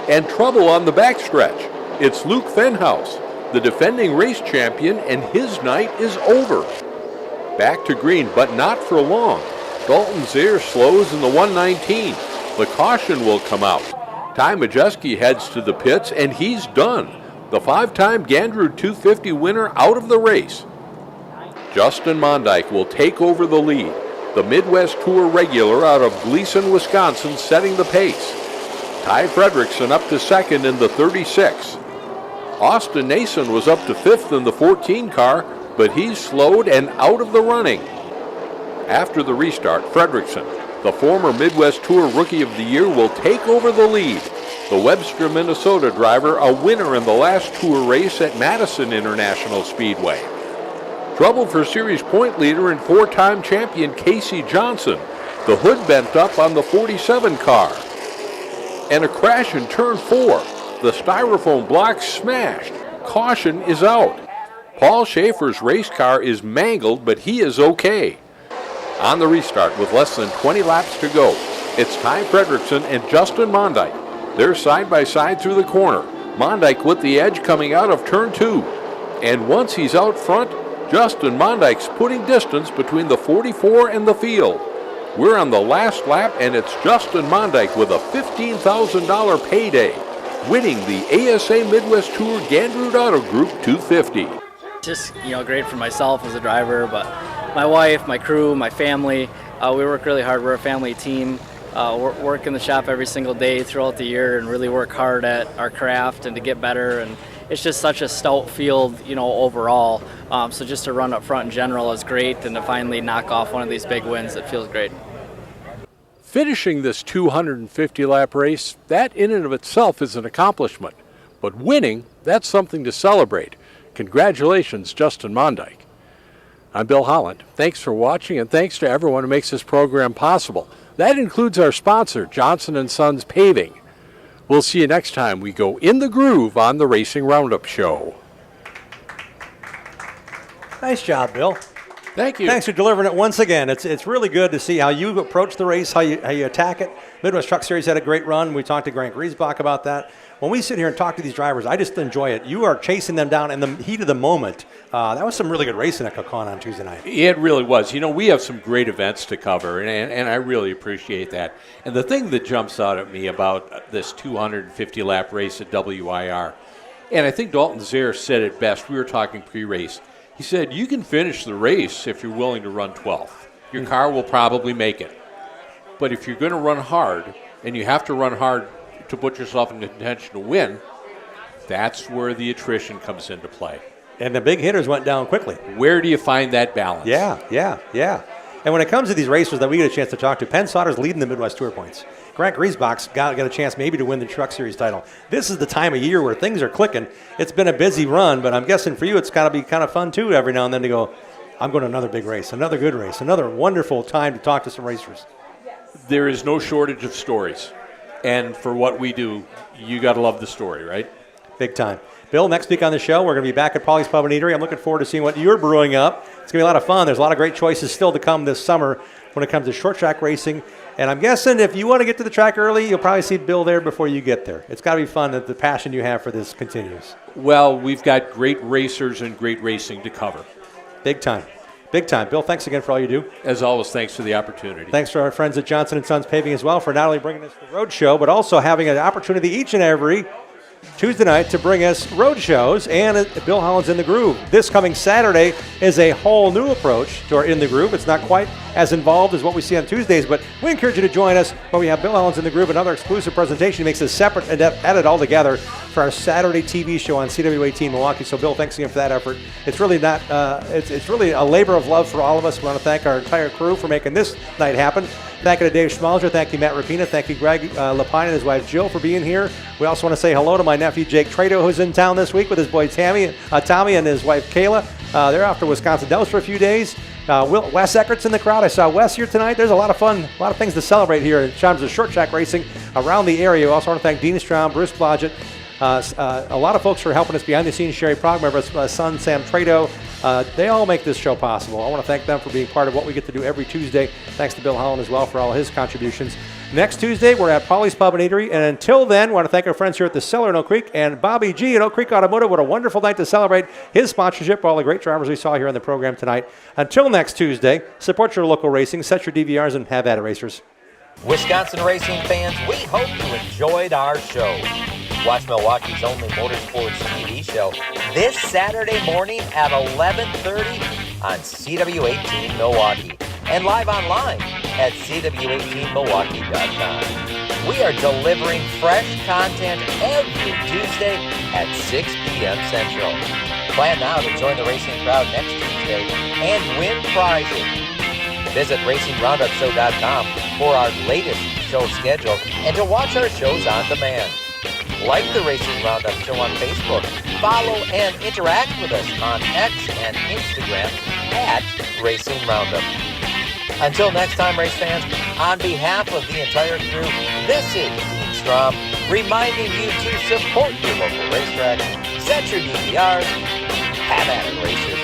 And trouble on the backstretch. It's Luke Fenhouse, the defending race champion, and his night is over. Back to green, but not for long. Dalton Zare slows in the 119. The caution will come out. Ty Majeski heads to the pits, and he's done. The 5-time Gandrud 250 winner out of the race. Justin Mondyke will take over the lead. The Midwest Tour regular out of Gleason, Wisconsin, setting the pace. Ty Fredrickson up to second in the 36. Austin Nason was up to 5th in the 14 car, but he's slowed and out of the running. After the restart, Fredrickson, the former Midwest Tour Rookie of the Year, will take over the lead. the Webster, Minnesota driver, a winner in the last tour race at Madison International Speedway. Trouble for series point leader and 4-time champion Casey Johnson. The hood bent up on the 47 car. And a crash in turn 4. The styrofoam block smashed. Caution is out. Paul Schaefer's race car is mangled, but he is okay. On the restart with less than 20 laps to go, it's Ty Fredrickson and Justin Mondyke. They're side by side through the corner. Mondyke with the edge coming out of turn 2. And once he's out front, Justin Mondyke's putting distance between the 44 and the field. We're on the last lap, and it's Justin Mondyke with a $15,000 payday, winning the ASA Midwest Tour Gandrud Auto Group 250. Just, great for myself as a driver, but my wife, my crew, my family, we work really hard. We're a family team. Work in the shop every single day throughout the year and really work hard at our craft and to get better. And it's just such a stout field, overall. So just to run up front in general is great, and to finally knock off one of these big wins, it feels great. Finishing this 250-lap race, that in and of itself is an accomplishment. But winning, that's something to celebrate. Congratulations, Justin Mondyke. I'm Bill Holland. Thanks for watching, and thanks to everyone who makes this program possible. That includes our sponsor, Johnson & Sons Paving. We'll see you next time we go in the groove on the Racing Roundup Show. Nice job, Bill. Thank you. Thanks for delivering it once again. It's really good to see how you approach the race, how you attack it. Midwest Truck Series had a great run. We talked to Grant Griesbach about that. When we sit here and talk to these drivers, I just enjoy it. You are chasing them down in the heat of the moment. That was some really good racing at Kokon on Tuesday night. It really was. We have some great events to cover, and I really appreciate that. And the thing that jumps out at me about this 250-lap race at WIR, and I think Dalton Zare said it best. We were talking pre-race. He said, you can finish the race if you're willing to run 12th. Your car will probably make it. But if you're going to run hard, and you have to run hard to put yourself in contention to win, that's where the attrition comes into play. And the big hitters went down quickly. Where do you find that balance? Yeah. And when it comes to these racers that we get a chance to talk to, Penn Sauter's leading the Midwest Tour points. Grant Griesbach's got a chance maybe to win the Truck Series title. This is the time of year where things are clicking. It's been a busy run, but I'm guessing for you it's got to be kind of fun too every now and then to go, I'm going to another big race, another good race, another wonderful time to talk to some racers. There is no shortage of stories. And for what we do, you got to love the story, right? Big time. Bill, next week on the show, we're going to be back at Polly's Pub and Eatery. I'm looking forward to seeing what you're brewing up. It's going to be a lot of fun. There's a lot of great choices still to come this summer when it comes to short track racing. And I'm guessing if you want to get to the track early, you'll probably see Bill there before you get there. It's got to be fun that the passion you have for this continues. Well, we've got great racers and great racing to cover. Big time. Big time. Bill, thanks again for all you do. As always, thanks for the opportunity. Thanks to our friends at Johnson & Sons Paving as well for not only bringing us the road show, but also having an opportunity each and every Tuesday night to bring us road shows and Bill Holland's In the Groove. This coming Saturday is a whole new approach to our In the Groove. It's not quite as involved as what we see on Tuesdays, but we encourage you to join us when we have Bill Holland's In the Groove, another exclusive presentation. He makes a separate and edit all together for our Saturday TV show on CW18 Milwaukee. So, Bill, thanks again for that effort. It's really not. It's really a labor of love for all of us. We want to thank our entire crew for making this night happen. Thank you to Dave Schmalzer. Thank you, Matt Rapina. Thank you, Greg Lapine and his wife Jill for being here. We also want to say hello to my nephew Jake Trado, who's in town this week with his boy Tommy and his wife Kayla. They're off to Wisconsin Dells for a few days. Wes Eckert's in the crowd. I saw Wes here tonight. There's a lot of fun, a lot of things to celebrate here in terms of short track racing around the area. We also want to thank Dean Strom, Bruce Blodgett, a lot of folks for helping us behind the scenes. Sherry Progmer, my son Sam Trado. They all make this show possible. I want to thank them for being part of what we get to do every Tuesday. Thanks to Bill Holland as well for all his contributions. Next Tuesday, we're at Polly's Pub and Eatery. And until then, I want to thank our friends here at the Cellar in Oak Creek and Bobby G at Oak Creek Automotive. What a wonderful night to celebrate his sponsorship for all the great drivers we saw here on the program tonight. Until next Tuesday, support your local racing, set your DVRs, and have at it, racers. Wisconsin racing fans, we hope you enjoyed our show. Watch Milwaukee's only motorsports TV show this Saturday morning at 11:30 on CW18 Milwaukee and live online at CW18Milwaukee.com. We are delivering fresh content every Tuesday at 6 p.m. Central. Plan now to join the racing crowd next Tuesday and win prizes. Visit RacingRoundupShow.com for our latest show schedule and to watch our shows on demand. Like the Racing Roundup Show on Facebook. Follow and interact with us on X and Instagram at Racing Roundup. Until next time, race fans, on behalf of the entire crew, this is Dean Strom reminding you to support your local racetrack, set your DVRs, have at it, racers.